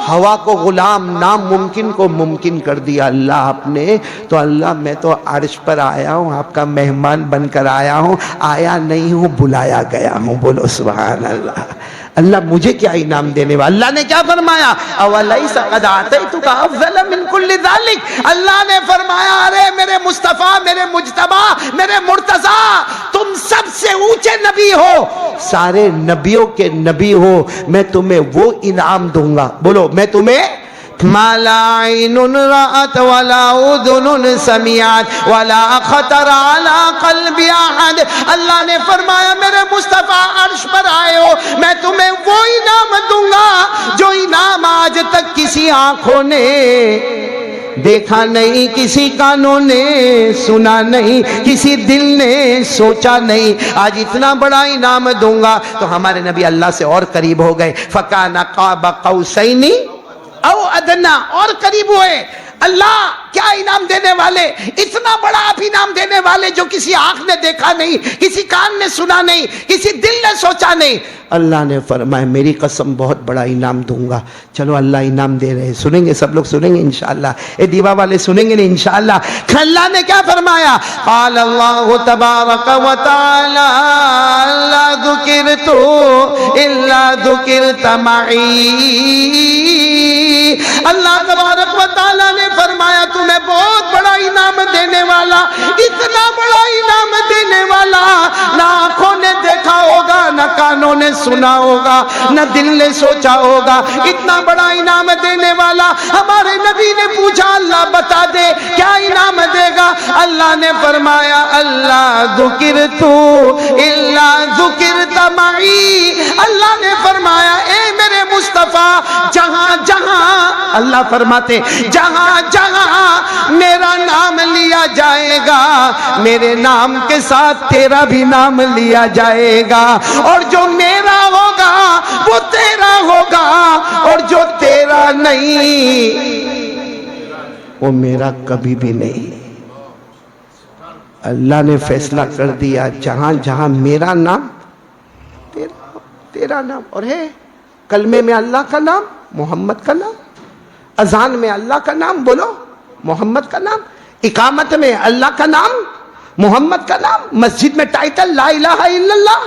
ہوا کو غلام، ناممکن کو ممکن کر دیا اللہ آپ نے، تو اللہ میں تو عرش پر آیا ہوں، آپ کا مہمان بن کر آیا ہوں، آیا نہیں ہوں بلایا گیا ہوں. بولو سبحان اللہ. اللہ مجھے کیا انعام دینے والا. اللہ نے کیا فرمایا؟ اولیس قد آتیتک افضل من کل ذلک. اللہ نے فرمایا ارے میرے مصطفیٰ، میرے مجتبی، میرے مرتضی، تم سب سے اونچے نبی ہو، سارے نبیوں کے نبی ہو. میں تمہیں وہ انعام دوں گا. بولو میں تمہیں ما لا عین رأت ولا اذن سمعت ولا خطر على قلب احد. اللہ نے فرمایا میرے مصطفیٰ عرش پر آئے ہو، میں تمہیں وہ انعام دوں گا جو انعام آج تک کسی آنکھوں نے دیکھا نہیں، کسی کانوں نے سنا نہیں، کسی دل نے سوچا نہیں. آج اتنا بڑا انعام دوں گا. تو ہمارے نبی اللہ سے اور قریب ہو گئے. فَكَانَ قَابَ قَوْسَيْنِ او ادنا، اور قریب ہوئے. اللہ کیا انعام دینے والے، اتنا بڑا آپ انعام دینے والے جو کسی آنکھ نے دیکھا نہیں، کسی کان نے سنا نہیں، کسی دل نے سوچا نہیں. اللہ نے فرمایا میری قسم بہت بڑا انعام دوں گا. چلو اللہ انعام دے رہے ہیں، سنیں گے سب لوگ، سنیں گے انشاءاللہ. اے دیوا والے سنیں گے نہیں انشاءاللہ. اللہ نے کیا فرمایا؟ قال اللہ تبارک و تعالی لا ذکرت الا ذکرت معی. اللہ تبارک و تعالی نے فرمایا تمہیں بہت بڑا انعام دینے والا، اتنا بڑا انعام دینے والا نہ آنکھوں نے دیکھا ہوگا، نہ کانوں نے سنا ہوگا، نہ دل نے سوچا ہوگا. اتنا بڑا انعام دینے والا. ہمارے نبی نے پوچھا اللہ بتا دے کیا انعام دے گا؟ اللہ نے فرمایا اللہ ذکرت الا ذکرت معی. اللہ نے فرمایا اے میرے مصطفیٰ جہاں جہاں، اللہ فرماتے جہاں جہاں میرا نام لیا جائے گا، میرے نام کے ساتھ تیرا بھی نام لیا جائے گا. اور جو میرا ہوگا وہ تیرا ہوگا، اور جو تیرا نہیں وہ میرا کبھی بھی نہیں. اللہ نے فیصلہ کر دیا جہاں جہاں میرا نام، تیرا نام. اور ہے کلمے میں اللہ کا نام، محمد کا نام. اذان میں اللہ کا نام، بولو محمد کا نام. اقامت میں اللہ کا نام، محمد کا نام. مسجد میں ٹائٹل لا الہ الا اللہ.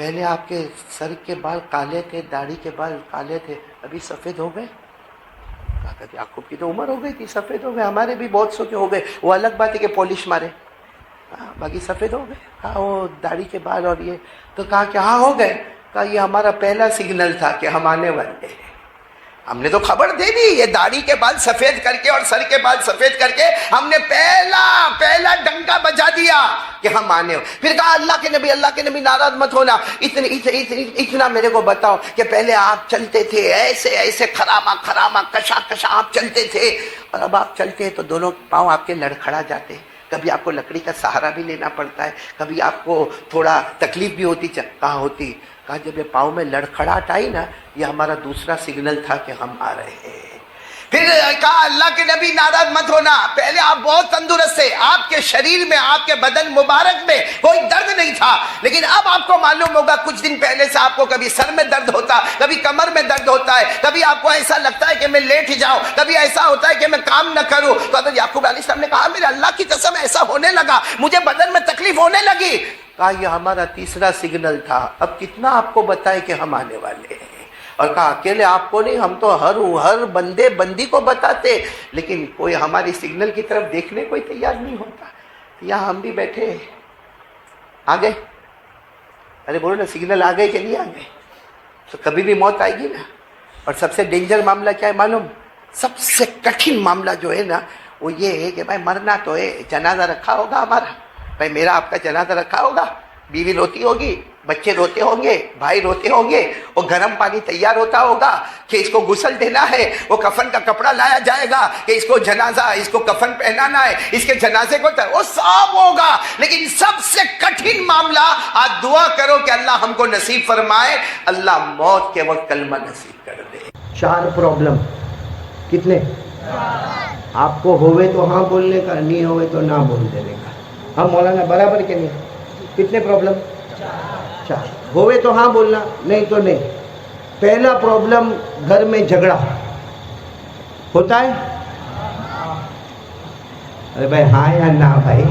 پہلے آپ کے سر کے بال کالے تھے، داڑھی کے بال کالے تھے، ابھی سفید ہو گئے؟ کہا یعقوب کی تو عمر ہو گئی تھی، سفید ہو گئے، ہمارے بھی بہت سو کے ہو گئے، وہ الگ بات ہے کہ پالش مارے، باقی سفید ہو گئے۔ کہا وہ داڑھی کے بال اور یہ، تو کہا کہ ہاں ہو گئے۔ کہا یہ ہمارا پہلا سگنل تھا کہ ہم آنے والے ہیں، ہم نے تو خبر دے دی، یہ داڑھی کے بال سفید کر کے اور سر کے بال سفید کر کے ہم نے پہلا ڈنکا بجا دیا کہ ہم آنے ہو۔ پھر کہا اللہ کے نبی ناراض مت ہونا، اتنا میرے کو بتاؤ کہ پہلے آپ چلتے تھے ایسے خراما کشا آپ چلتے تھے، اور اب آپ چلتے ہیں تو دونوں پاؤں آپ کے لڑکھڑا جاتے ہیں، کبھی آپ کو لکڑی کا سہارا بھی لینا پڑتا ہے، کبھی آپ کو تھوڑا تکلیف بھی ہوتی۔ کہاں ہوتی؟ کہا جب یہ پاؤں میں لڑکھڑاہٹ آئی نا، یہ ہمارا دوسرا سگنل تھا کہ ہم آ رہے ہیں۔ پھر کہا اللہ کے نبی ناراض مت ہونا، پہلے آپ بہت تندرست تھے، آپ کے شریر میں، آپ کے بدن مبارک میں کوئی درد نہیں تھا، لیکن اب آپ کو معلوم ہوگا کچھ دن پہلے سے آپ کو کبھی سر میں درد ہوتا، کبھی کمر میں درد ہوتا ہے، کبھی آپ کو ایسا لگتا ہے کہ میں لیٹ جاؤں، کبھی ایسا ہوتا ہے کہ میں کام نہ کروں۔ تو حضرت یعقوب علیہ السلام نے کہا میرے اللہ کی قسم ایسا ہونے لگا، مجھے بدن میں تکلیف ہونے لگی۔ کہا یہ ہمارا تیسرا سگنل تھا، اب کتنا آپ کو بتائے کہ ہم آنے والے ہیں۔ اور کہا اکیلے آپ کو نہیں، ہم تو ہر بندے بندی کو بتاتے، لیکن کوئی ہماری سگنل کی طرف دیکھنے کوئی تیار نہیں ہوتا۔ یہاں ہم بھی بیٹھے، آ گئے، ارے بولو نا سگنل آ گئے کہ نہیں آ گئے؟ تو کبھی بھی موت آئے گی نا۔ اور سب سے ڈینجر معاملہ کیا ہے معلوم؟ سب سے کٹھن معاملہ جو ہے نا وہ یہ ہے کہ بھائی مرنا تو ہے، جنازہ رکھا ہوگا ہمارا، بھائی میرا آپ کا جنازہ رکھا ہوگا، بیوی روتی ہوگی، بچے روتے ہوں گے، بھائی روتے ہوں گے، وہ گرم پانی تیار ہوتا ہوگا کہ اس کو غسل دینا ہے، وہ کفن کا کپڑا لایا جائے گا کہ اس کو جنازہ، اس کو کفن پہنانا ہے، اس کے جنازے کو وہ سب ہوگا۔ لیکن سب سے کٹھن معاملہ، آج دعا کرو کہ اللہ ہم کو نصیب فرمائے، اللہ موت کے وقت کلمہ نصیب کر دے۔ 4 پرابلم، کتنے؟ آپ کو ہوئے تو ہاں بولنے کا، نہیں ہوئے تو نہ بول دینے کا۔ ہم مولانا برابر کے نہیں، کتنے پرابلم؟ 4۔ ہوئے تو ہاں بولنا، نہیں تو نہیں۔ پہلا پرابلم، گھر میں جھگڑا ہوتا ہے؟ ارے بھائی ہاں یا نہ بھائی؟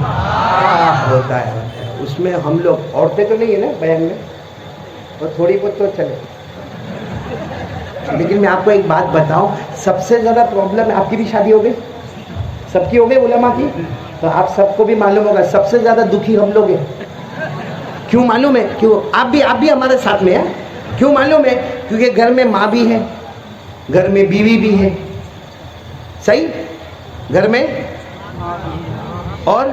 ہوتا ہے۔ اس میں ہم لوگ، عورتیں تو نہیں ہے نا بیان میں، اور تھوڑی بہت تو چلے، لیکن میں آپ کو ایک بات بتاؤں، سب سے زیادہ پرابلم، آپ کی بھی شادی ہو گئی، سب کی ہو گئی علماء کی، تو آپ سب کو بھی معلوم ہوگا سب سے زیادہ دکھی ہم لوگ ہیں۔ کیوں معلوم ہے؟ کیوں؟ آپ بھی ہمارے ساتھ میں ہیں۔ کیوں معلوم ہے؟ کیونکہ گھر میں ماں بھی ہے، گھر میں بیوی بھی ہے، صحیح؟ گھر میں اور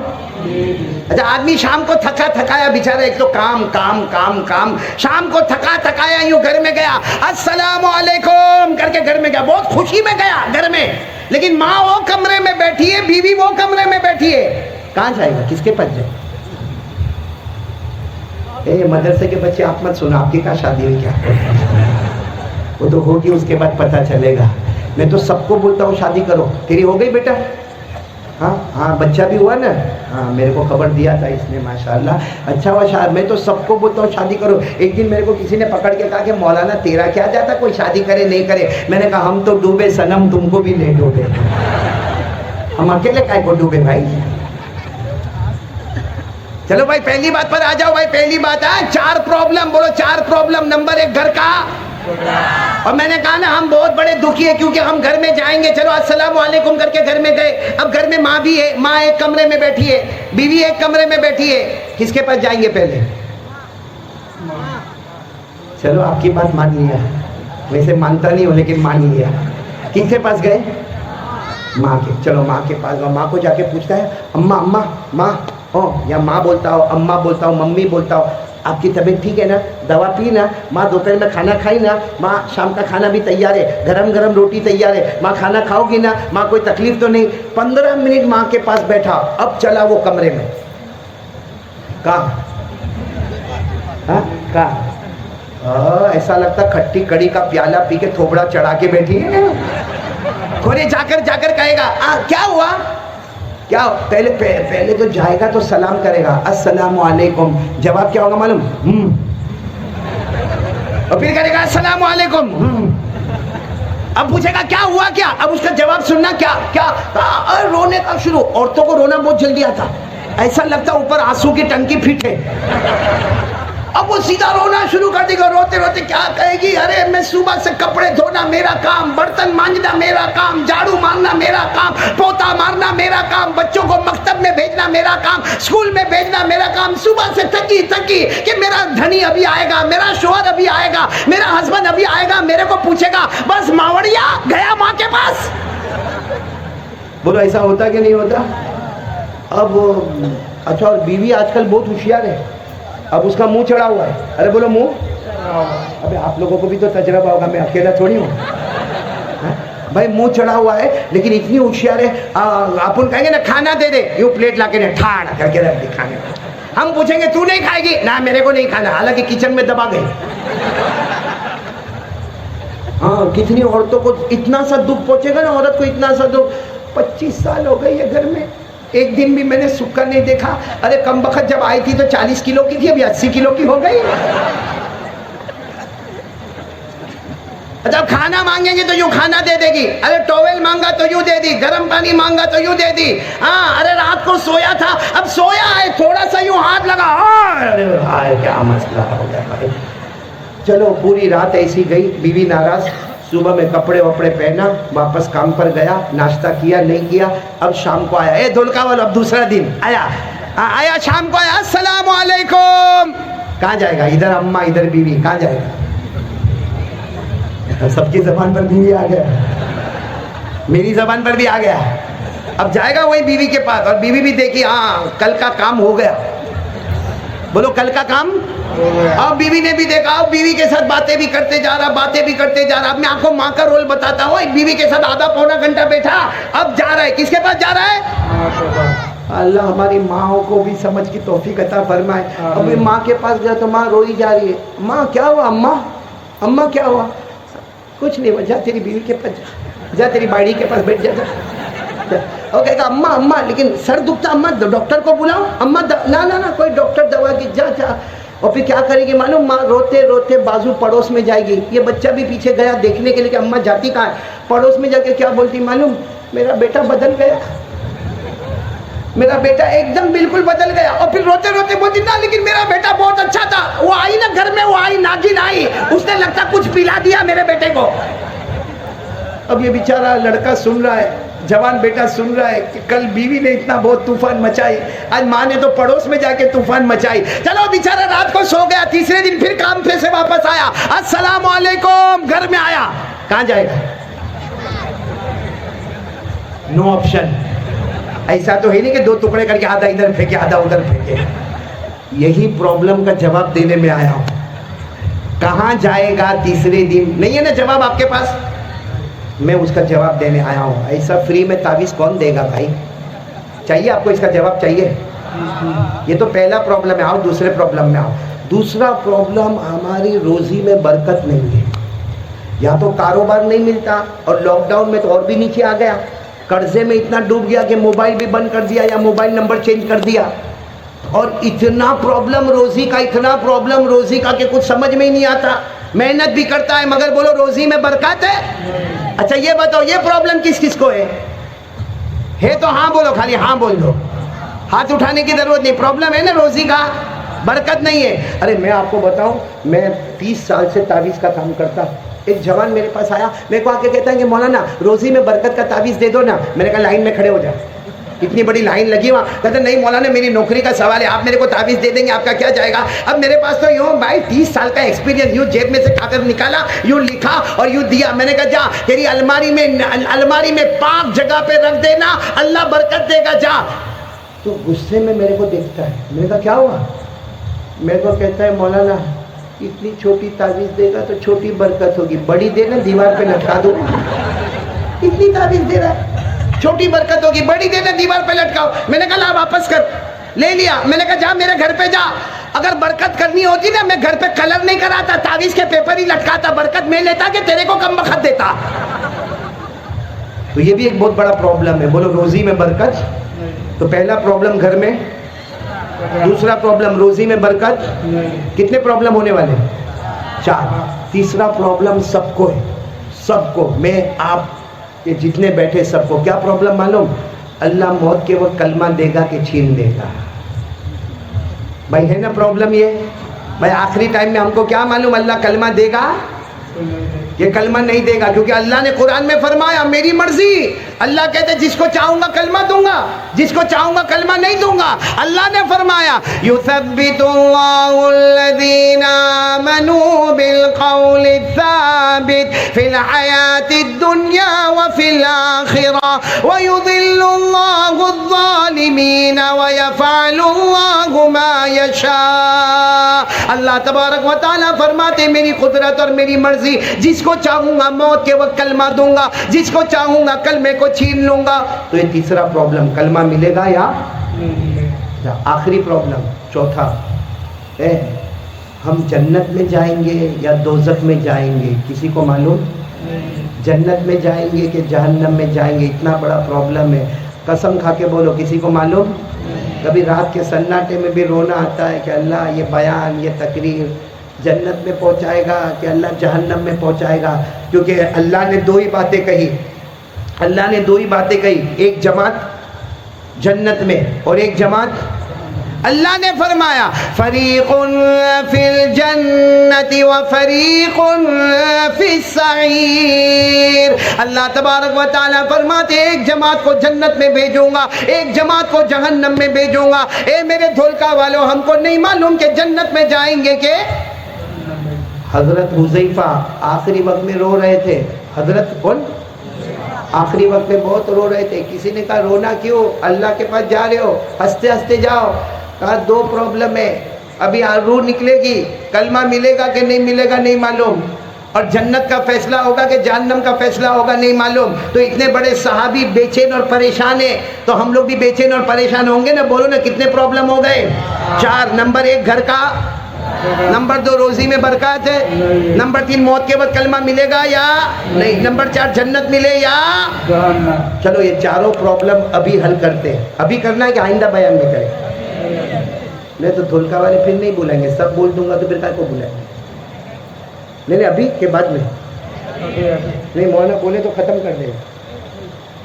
اچھا آدمی شام کو تھکا تھکایا بیچارہ، ایک تو کام کام کام کام، شام کو تھکا تھکایا یوں گھر میں گیا، السلام علیکم کر کے گھر میں گیا، بہت خوشی میں گیا گھر میں، لیکن ماں وہ کمرے میں بیٹھی ہے، بیوی وہ کمرے میں بیٹھی ہے، کہاں جائے گا؟ کس کے پاس جائے؟ مدرسے کے بچے آپ مت سنو، آپ کی کہاں شادی ہوئی کیا؟ وہ تو ہوگی، اس کے بعد پتہ چلے گا۔ میں تو سب کو بولتا ہوں شادی کرو۔ تیری ہو گئی بیٹا؟ ہاں بچہ بھی ہوا نا؟ ہاں میرے کو خبر دیا تھا اس نے، ماشاءاللہ اچھا ہوا شادی۔ میں تو سب کو بولتا ہوں شادی کرو۔ ایک دن میرے کو کسی نے پکڑ کے کہا کہ مولانا تیرا کیا جاتا کوئی شادی کرے نہیں کرے؟ میں نے کہا ہم تو ڈوبے صنم، تم کو بھی لے ڈوبے، ہم اکیلے کائے کو ڈوبے بھائی؟ چلو بھائی پہلی بات پر آ جاؤ بھائی، پہلی بات ہے 4 پرابلم، بولو 4 پرابلم۔ نمبر 1 گھر کا، اور میں نے کہا نا ہم بہت بڑے دکھی ہیں کیونکہ ہم گھر میں جائیں گے، چلو السلام علیکم کر کے گھر میں گئے، اب گھر میں ماں بھی ہے، ماں ایک کمرے میں بیٹھی ہے، بیوی ایک کمرے میں بیٹھی ہے، کس کے پاس جائیں گے پہلے؟ چلو آپ کی بات مان لیا، ویسے مانتا نہیں ہوں لیکن مان لیا، کن کے پاس گئے؟ ماں کے۔ چلو ماں کے پاس گئے، ماں کو جا کے پوچھتا ہے اماں اماں ماں، یا ماں بولتا ہو، اماں بولتا ہو، ممی بولتا ہو، آپ کی طبیعت ٹھیک ہے نا؟ دوا پی نا؟ ماں دوپہر میں کھانا کھائی نا؟ ماں شام کا کھانا بھی تیار ہے، گرم گرم روٹی تیار ہے، ماں کھانا کھاؤ گی نا؟ ماں کوئی تکلیف تو نہیں؟ 15 منٹ ماں کے پاس بیٹھا، اب چلا وہ کمرے میں، کہاں؟ ایسا لگتا کھٹی کڑی کا پیالہ پی کے تھوبڑا چڑھا کے بیٹھی ہے، کھولے جا کر کہے گا کیا ہوا؟ کیا پہلے تو جائے گا تو سلام کرے گا، السلام علیکم، جواب کیا ہوگا معلوم؟ اور پھر کرے گا السلام علیکم، اب پوچھے گا کیا ہوا کیا؟ اب اس کا جواب سننا، کیا رونے کا شروع۔ عورتوں کو رونا بہت جلدی آتا، ایسا لگتا اوپر آنسو کی ٹنکی فٹ ہے، اب وہ سیدھا رونا شروع کر دے گا. روتے روتے کیا کہے گی, ارے میں صبح سے کپڑے دھونا میرا کام, برتن مانجنا میرا کام, جھاڑو مارنا میرا کام, پوتا مارنا میرا کام, بچوں کو مکتب میں بھیجنا میرا کام, اسکول میں بھیجنا میرا کام. صبح سے تھکی کہ میرا دھنی ابھی آئے گا, میرا شوہر ابھی آئے گا, میرا ہسبینڈ ابھی آئے گا, میرے کو پوچھے گا بس ماوڑیا گیا ماں کے پاس. بولو ایسا ہوتا کہ نہیں ہوتا؟ اب اچھا, اور بیوی آج کل بہت ہوشیار ہے, اب اس کا منہ چڑھا ہوا ہے. ارے بولو منہ, ابے آپ لوگوں کو بھی تو تجربہ ہوگا, میں اکیلا تھوڑی ہوں بھائی. منہ چڑھا ہوا ہے لیکن اتنی ہوشیار ہے, اپن کہیں گے نا کھانا دے دے, یوں پلیٹ لا کے نا ٹھاڑ کر کے رکھ دے کھانے. ہم پوچھیں گے تو نہیں کھائے گی؟ نہ میرے کو نہیں کھانا, حالانکہ کچن میں دبا گئی. ہاں, کتنی عورتوں کو اتنا سا دکھ پہنچے گا نا, عورت کو اتنا سا دکھ. 25 سال ہو گئی ہے گھر میں, ایک دن بھی میں نے سکر نہیں دیکھا. ارے کم بخت جب آئی تھی تو 40 کلو کی تھی, ابھی 80 کلو کی ہو گئی. جب کھانا مانگیں گے تو یوں کھانا دے دے گی, ارے ٹاول مانگا تو یوں دے دی, گرم پانی مانگا تو یوں دے دی. ہاں, ارے رات کو سویا تھا, اب سویا ہے, تھوڑا سا یوں ہاتھ لگا, ارے کیا مسئلہ ہو گیا بھائی. چلو پوری رات ایسی گئی, بیوی ناراض. صبح میں کپڑے وپڑے پہنا, واپس کام پر گیا, ناشتہ کیا نہیں کیا. اب شام کو آیا, اے دھولکا والو, اب دوسرا دن آیا شام کو آیا, السلام علیکم. کہاں جائے گا؟ ادھر اماں ادھر بیوی, کہاں جائے گا؟ سب کی زبان پر بیوی آ گیا, میری زبان پر بھی آ گیا. اب جائے گا وہی بیوی کے پاس, اور بیوی بھی دیکھی ہاں کل کا کام ہو گیا. بولو کل کا کام. اب بیوی نے بھی دیکھا, اب بیوی کے ساتھ باتیں بھی کرتے جا رہا, باتیں بھی کرتے جا رہا. اب میں آپ کو ماں کا رول بتاتا ہوں. ایک بیوی کے ساتھ آدھا پونا گھنٹہ بیٹھا, اب جا رہا ہے, کس کے پاس جا رہا ہے؟ اللہ ہماری ماں کو بھی سمجھ کی توفیق عطا فرمائے. اب ماں کے پاس گیا تو ماں روئی جا رہی ہے. ماں کیا ہوا؟ اماں کیا ہوا؟ کچھ نہیں ہوا, جا تیری بیوی کے پاس جا, جا تیری باڑی کے پاس بیٹھ جا. اور کہے گا اماں لیکن سر دکھتا, اماں ڈاکٹر کو بلاؤ. اماں نہ کوئی ڈاکٹر دوا کی, جا. اور پھر کیا کرے گی معلوم؟ ماں روتے روتے بازو پڑوس میں جائے گی. یہ بچہ بھی پیچھے گیا دیکھنے کے لیے کہ اماں جاتی کہاں ہے. پڑوس میں جا کے کیا بولتی معلوم؟ میرا بیٹا بدل گیا, میرا بیٹا ایک دم بالکل بدل گیا. اور پھر روتے روتے بولتی نا لیکن میرا بیٹا بہت اچھا تھا. وہ آئی نا گھر میں, وہ آئی ناگن آئی, اس نے لگتا کچھ پلا دیا میرے بیٹے کو. اب یہ بیچارہ لڑکا سن رہا ہے, جوان بیٹا سن رہا ہے کہ کل بیوی نے اتنا بہت طوفان مچائی, آج ماں نے تو پڑوس میں جا کے طوفان مچائی. چلو بیچارہ رات کو سو گیا, تیسرے دن پھر کام پہ سے واپس آیا, السلام علیکم, گھر میں آیا. کہاں جائے گا؟ No option. ایسا تو ہے نہیں کہ 2 ٹکڑے کر کے آدھا ادھر پھینکے آدھا ادھر پھینکے. یہی پرابلم کا جواب دینے میں آیا ہوں. کہاں جائے گا تیسرے دن؟ نہیں ہے نا جواب آپ کے پاس, میں اس کا جواب دینے آیا ہوں. ایسا فری میں تعویذ کون دے گا بھائی؟ چاہیے آپ کو اس کا جواب چاہیے؟ یہ تو پہلا پرابلم ہے. آؤ دوسرے پرابلم میں آؤ. دوسرا پرابلم, ہماری روزی میں برکت نہیں ہے. یا تو کاروبار نہیں ملتا, اور لاک ڈاؤن میں تو اور بھی نیچے آ گیا, قرضے میں اتنا ڈوب گیا کہ موبائل بھی بند کر دیا یا موبائل نمبر چینج کر دیا. اور اتنا پرابلم روزی کا, اتنا پرابلم روزی کا کہ کچھ سمجھ میں ہی نہیں آتا. محنت بھی کرتا ہے مگر بولو روزی میں برکت ہے؟ اچھا یہ بتاؤ, یہ پرابلم کس کس کو ہے تو ہاں بولو, خالی ہاں بول دو, ہاتھ اٹھانے کی ضرورت نہیں. پرابلم ہے نا روزی کا, برکت نہیں ہے. ارے میں آپ کو بتاؤں, میں 30 سال سے تعویذ کا کام کرتا. ایک جوان میرے پاس آیا, میرے کو آ کے کہتا ہے کہ مولانا روزی میں برکت کا تعویذ دے دو نا. میں نے کہا لائن میں کھڑے ہو جا. اتنی بڑی لائن لگی وہاں. کہتے نہیں مولانا میری نوکری کا سوال ہے, آپ میرے کو تعویذ دے دیں گے, آپ کا کیا جائے گا؟ اب میرے پاس تو یوں بھائی 30 سال کا ایکسپیرینس, یوں جیب میں سے کاغذ نکالا, یوں لکھا اور یوں دیا. میں نے کہا جا تیری الماری میں پاک جگہ پہ رکھ دینا, اللہ برکت دے گا, جا. تو غصے میں میرے کو دیکھتا ہے. میں نے کہا کیا ہوا؟ میرے کو کہتا ہے مولانا اتنی چھوٹی تعویذ دے گا تو چھوٹی برکت ہوگی, بڑی دے نا دیوار پہ لٹکا دو. اتنی تعویذ دے رہا ہے, چھوٹی برکت ہوگی, بڑی دے نا دیوار پہ لٹکاؤ. میں نے کہا لا واپس کر. لے لیا. میں نے کہا جا میرے گھر پہ جا, اگر برکت کرنی ہوتی نا میں گھر پہ کلر نہیں کراتا, تعویذ کے پیپر ہی لٹکاتا, برکت میں لیتا کہ تیرے کو کم بخت دیتا. تو یہ بھی ایک بہت بڑا پرابلم ہے. بولو روزی میں برکت. تو پہلا پرابلم گھر میں, دوسرا پرابلم روزی میں برکت. کتنے پرابلم ہونے والے؟ 4. تیسرا پرابلم سب کو ہے, سب کو, میں آپ یہ جتنے بیٹھے سب کو. کیا پرابلم معلوم؟ اللہ موت کے وقت کلمہ دے گا کہ چھین دے گا. بھائی ہے نا پرابلم یہ؟ بھائی آخری ٹائم میں ہم کو کیا معلوم اللہ کلمہ دے گا؟ یہ کلمہ نہیں دے گا، کیونکہ اللہ نے قرآن میں فرمایا میری مرضی. اللہ کہتے جس کو چاہوں گا کلمہ دوں گا، جس کو چاہوں گا کلمہ نہیں دوں گا. اللہ نے فرمایا یثبت اللہ الذین آمنوا بالقول الثابت فی الحیاۃ الدنیا وفی الآخرہ ویضل اللہ الظالمین ویفعل اللہ ما یشاء. اللہ تبارک و تعالیٰ فرماتے میری قدرت اور میری مرضی، جس کو چاہوں گا موت کے وقت کلمہ دوں گا، جس کو چاہوں گا کلمے کو چھین لوں گا. تو یہ تیسرا پرابلم، کلمہ ملے گا یا آخری پرابلم چوتھا ہے ہم جنت میں جائیں گے یا دوزخ میں جائیں گے؟ کسی کو معلوم؟ جنت میں جائیں گے کہ جہنم میں جائیں گے؟ اتنا بڑا پرابلم ہے. قسم کھا کے بولو کسی کو معلوم؟ کبھی رات کے سناٹے میں بھی رونا آتا ہے کہ اللہ یہ بیان، یہ تقریر جنت میں پہنچائے گا کہ اللہ جہنم میں پہنچائے گا؟ کیونکہ اللہ نے دو ہی باتیں کہی، اللہ نے دو ہی باتیں کہی، ایک جماعت جنت میں اور ایک جماعت. اللہ نے فرمایا فریق فی الجنت وفریق فی السعیر. اللہ تبارک و تعالیٰ فرماتے ایک جماعت کو جنت میں بھیجوں گا، ایک جماعت کو جہنم میں بھیجوں گا. اے میرے دھولکا والوں، ہم کو نہیں معلوم کہ جنت میں جائیں گے کہ. حضرت حذیفہ آخری وقت میں رو رہے تھے. حضرت کون؟ آخری وقت میں بہت رو رہے تھے. کسی نے کہا رونا کیوں؟ اللہ کے پاس جا رہے ہو، ہنستے ہنستے جاؤ. کہا دو پرابلم ہے، ابھی روح نکلے گی، کلمہ ملے گا کہ نہیں ملے گا نہیں معلوم، اور جنت کا فیصلہ ہوگا کہ جہنم کا فیصلہ ہوگا نہیں معلوم. تو اتنے بڑے صحابی بے چین اور پریشان ہیں، تو ہم لوگ بھی بے چین اور پریشان ہوں گے نا. بولو نا کتنے پرابلم ہو گئے؟ چار. نمبر ایک گھر کا، نمبر دو روزی میں برکات ہے، نمبر تین موت کے وقت کلمہ ملے گا یا نہیں، نمبر چار جنت ملے یا. چلو یہ چاروں پرابلم ابھی حل کرتے. ابھی کرنا ہے کہ آئندہ بیان میں کریں؟ نہیں تو دھولکا والے پھر نہیں بولیں گے، سب بول دوں گا تو پھر کیا کو بلائیں گے؟ نہیں ابھی کے بعد میں نہیں. مولانا بولے تو ختم کر دیں.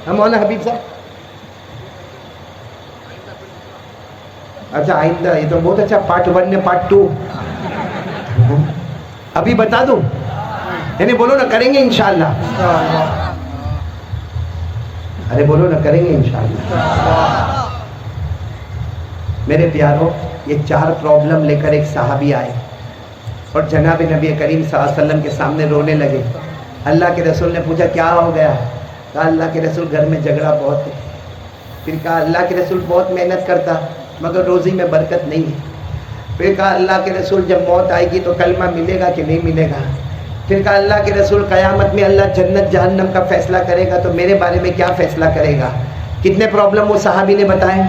ہم مولانا حبیب صاحب اچھا آئندہ. یہ تو بہت اچھا پارٹ 1 نے پارٹ 2 ابھی بتا دوں، یعنی بولو نا کریں گے انشاءاللہ. ارے بولو نا کریں گے انشاءاللہ. میرے پیاروں، یہ چار پرابلم لے کر ایک صحابی آئے اور جناب نبی کریم صلی اللہ علیہ وسلم کے سامنے رونے لگے. اللہ کے رسول نے پوچھا کیا ہو گیا؟ کہا اللہ کے رسول گھر میں جھگڑا بہت ہے. پھر کہا اللہ کے رسول بہت محنت کرتا مگر روزی میں برکت نہیں ہے. پھر کہا اللہ کے رسول جب موت آئے گی تو کلمہ ملے گا کہ نہیں ملے گا؟ پھر کہا اللہ کے رسول قیامت میں اللہ جنت جہنم کا فیصلہ کرے گا تو میرے بارے میں کیا فیصلہ کرے گا؟ کتنے پرابلم وہ صحابی نے بتائے.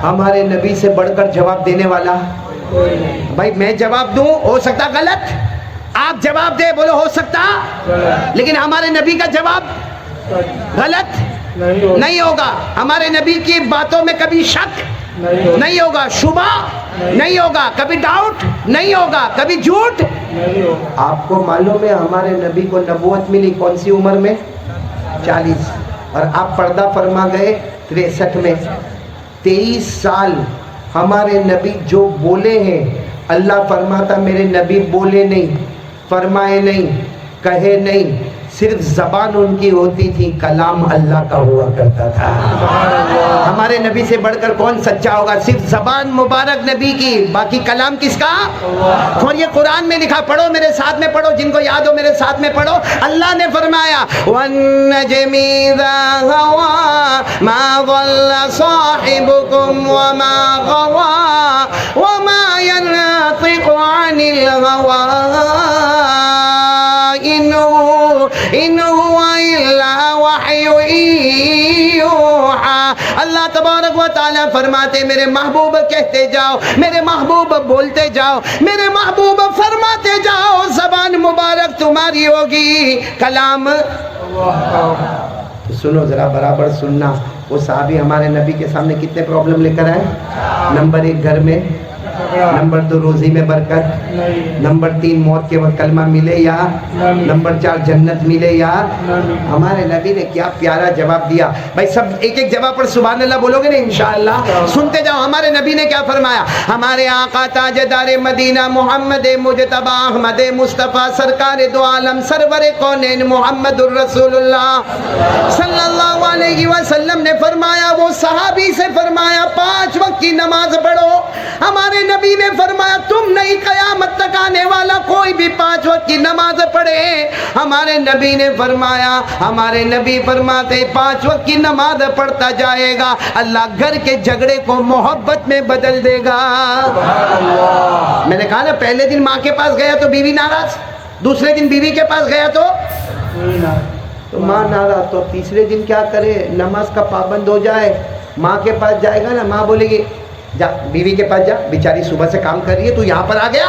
ہمارے نبی سے بڑھ کر جواب دینے والا. بھائی میں جواب دوں، ہو سکتا غلط، آپ جواب دے بولو ہو سکتا، لیکن ہمارے نبی کا جواب غلط نہیں ہوگا. ہمارے نبی کی باتوں میں کبھی شک نہیں ہوگا، شبہ نہیں ہوگا، کبھی ڈاؤٹ نہیں ہوگا، کبھی جھوٹ. آپ کو معلوم ہے ہمارے نبی کو نبوت ملی کون سی عمر میں؟ 40. اور آپ پردہ فرما گئے 63 میں. 23 سال ہمارے نبی جو بولے ہیں، اللہ فرماتا میرے نبی بولے نہیں، فرمائے نہیں، کہے نہیں، صرف زبان ان کی ہوتی تھی، کلام اللہ کا ہوا کرتا تھا. ہمارے نبی سے بڑھ کر کون سچا ہوگا؟ صرف زبان مبارک نبی کی، باقی کلام کس کا؟ اور یہ قرآن میں لکھا، پڑھو میرے ساتھ میں پڑھو، جن کو یاد ہو میرے ساتھ میں پڑھو. اللہ نے فرمایا وَالنَّجْمِ إِذَا هَوَىٰ مَا ضَلَّ صَاحِبُكُمْ وَمَا غَوَىٰ وَمَا يَنطِقُ عَنِ الْهَوَىٰ إِنْ هُوَ إِلَّا وَحْيٌ يُوحَىٰ. اللہ تبارک و تعالیٰ فرماتے میرے محبوب کہتے جاؤ، میرے محبوب بولتے جاؤ، میرے محبوب فرماتے جاؤ، زبان مبارک تمہاری ہوگی، کلام. سنو ذرا برابر سننا. وہ صحابی ہمارے نبی کے سامنے کتنے پرابلم لے کر آئے؟ نمبر 1 گھر میں نمبر 2 روزی میں برکت، نمبر 3 موت کے وقت کلمہ ملے یا، نمبر 4 جنت ملے یا۔ ہمارے نبی نے کیا پیارا جواب دیا بھائی، سب ایک ایک جواب پر سبحان اللہ بولو گے نا انشاءاللہ؟ سنتے جاؤ ہمارے نبی نے کیا فرمایا۔ ہمارے آقا تاجدار مدینہ محمد مجتبی احمد مصطفیٰ سرکار دو عالم سرور کونین محمد الرسول اللہ صلی اللہ علیہ وسلم نے فرمایا، وہ صحابی سے فرمایا 5 وقت کی نماز پڑھو۔ ہمارے نبی نے فرمایا تم نہیں، قیامت تک آنے والا کوئی بھی 5 وقت کی نماز پڑھے۔ ہمارے نبی نے فرمایا، ہمارے نبی فرماتے 5 وقت کی نماز پڑھتا جائے گا، اللہ گھر کے جھگڑے کو محبت میں بدل دے گا۔ میں نے کہا نا پہلے دن ماں کے پاس گیا تو بیوی ناراض، دوسرے دن بیوی کے پاس گیا تو ماں ناراض، تو تیسرے دن کیا کرے؟ نماز کا پابند ہو جائے، ماں کے پاس جائے گا نا، ماں بولے گی جا بیوی کے پاس جا، بیچاری صبح سے کام کر رہی ہے، تو یہاں پر آ گیا۔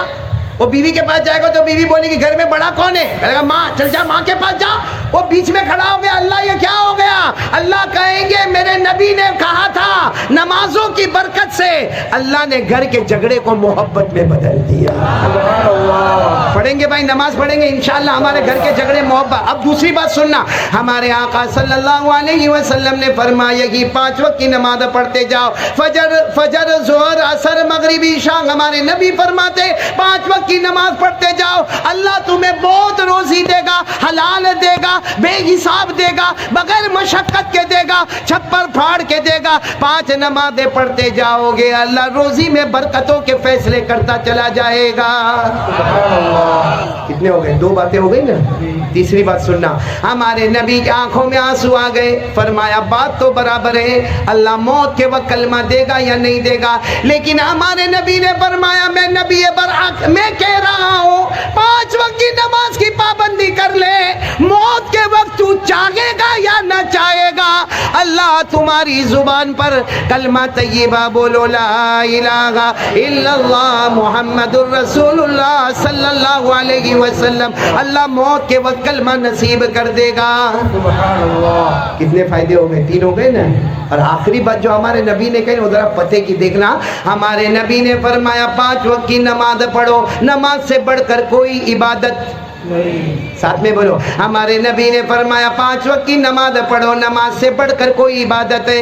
وہ بیوی کے پاس جائے گا تو بیوی بولے گی گھر میں بڑا کون ہے؟ کہے گا ماں، چل جا ماں کے پاس جا۔ وہ بیچ میں کھڑا ہو گیا، اللہ یہ کیا ہو گیا؟ اللہ کہیں گے میرے نبی نے کہا تھا نمازوں کی برکت سے اللہ نے گھر کے جھگڑے کو محبت میں بدل دیا۔ پڑھیں گے بھائی، نماز پڑھیں گے انشاءاللہ، ہمارے گھر کے جھگڑے محبت۔ اب دوسری بات سننا، ہمارے آقا صلی اللہ علیہ وسلم نے فرمایا کہ 5 وقت کی نماز پڑھتے جاؤ، فجر ظہر عصر مغرب عشاء۔ ہمارے نبی فرماتے 5 وقت کی نماز پڑھتے جاؤ، اللہ تمہیں بہت روزی دے گا، حلال دے گا، بے حساب دے گا، بغیر مشقت کے دے گا، چھپر پھاڑ کے دے گا۔ 5 نمازیں پڑھتے جاؤ گے، اللہ روزی میں برکتوں کے فیصلے کرتا چلا جائے گا۔ کتنے ہو گئے؟ 2 باتیں ہو گئی نا۔ تیسری بات سننا، ہمارے نبی کی آنکھوں میں آنسو آ گئے، فرمایا بات تو برابر ہے، اللہ موت کے وقت کلمہ دے گا یا نہیں دے گا، لیکن ہمارے نبی نے فرمایا میں نبی برحق میں کہہ رہا ہوں 5 وقت کی نماز کی پابندی کر لے، موت کے وقت تو چاہے گا یا نہ چاہے گا، اللہ تمہاری زبان پر کلمہ طیبہ بولو، لا الہ الا اللہ محمد الرسول اللہ صلی اللہ علیہ وسلم، اللہ موت کے وقت کلمہ نصیب کر دے گا۔ سبحان اللہ۔ کتنے فائدے ہو گئے؟ 3 ہو گئے نا۔ اور آخری بات جو ہمارے نبی نے کہی وہ ذرا پتے کی دیکھنا، ہمارے نبی نے فرمایا 5 وقت کی نماز پڑھو، نماز سے بڑھ کر کوئی عبادت نہیں۔ ساتھ میں بولو، ہمارے نبی نے فرمایا 5 وقت کی نماز پڑھو، نماز سے بڑھ کر کوئی عبادت ہے۔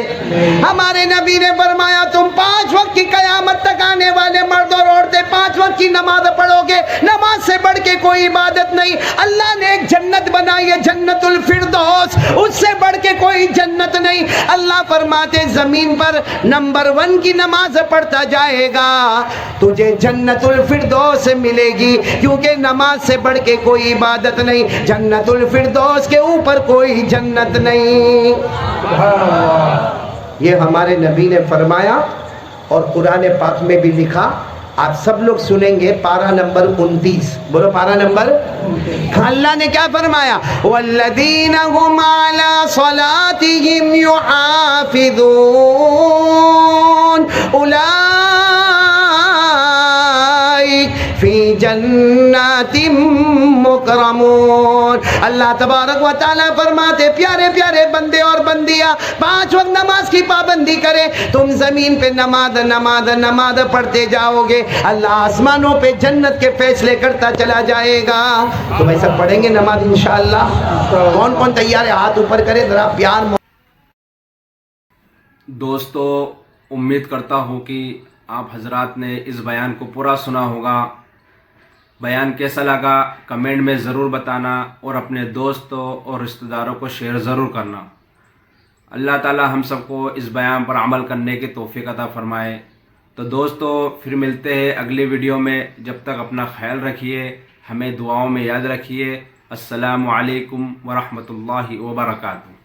ہمارے نبی نے فرمایا تم 5 وقت کی قیامت تک آنے والے مرد اور عورتیں 5 وقت کی نماز پڑھو گے، نماز سے بڑھ کے کوئی عبادت نہیں۔ اللہ نے ایک جنت بنائی ہے، جنت الفردوس، اس سے بڑھ کے کوئی جنت نہیں۔ اللہ فرماتے زمین پر نمبر 1 کی نماز پڑھتا جائے گا، تجھے جنت الفردوس ملے گی، کیونکہ نماز سے بڑھ کے کوئی عبادت نہیں، جنت الفردوس کے اوپر کوئی جنت نہیں۔ یہ ہمارے نبی نے فرمایا اور قرآن پاک میں بھی لکھا، آپ سب لوگ سنیں گے، پارہ نمبر 29، بولو پارہ نمبر۔ اللہ نے کیا فرمایا؟ والذین هم علی صلاتهم یحافظون فی جنات مکرمون۔ اللہ تبارک و تعالیٰ فرماتے پیارے پیارے بندے اور بندیاں 5 وقت نماز کی پابندی کرے، تم زمین پہ نماز پڑھتے جاؤ گے، اللہ آسمانوں پہ جنت کے فیصلے کرتا چلا جائے گا۔ تو بھائی سب پڑھیں گے نماز انشاءاللہ؟ کون کون تیار ہے؟ ہاتھ اوپر کرے ذرا پیار۔ دوستو، امید کرتا ہوں کہ آپ حضرات نے اس بیان کو پورا سنا ہوگا۔ بیان کیسا لگا کمنٹ میں ضرور بتانا، اور اپنے دوستوں اور رشتہ داروں کو شیئر ضرور کرنا۔ اللہ تعالی ہم سب کو اس بیان پر عمل کرنے کی توفیق عطا فرمائے۔ تو دوستو پھر ملتے ہیں اگلی ویڈیو میں، جب تک اپنا خیال رکھیے، ہمیں دعاؤں میں یاد رکھیے۔ السلام علیکم ورحمۃ اللہ وبرکاتہ۔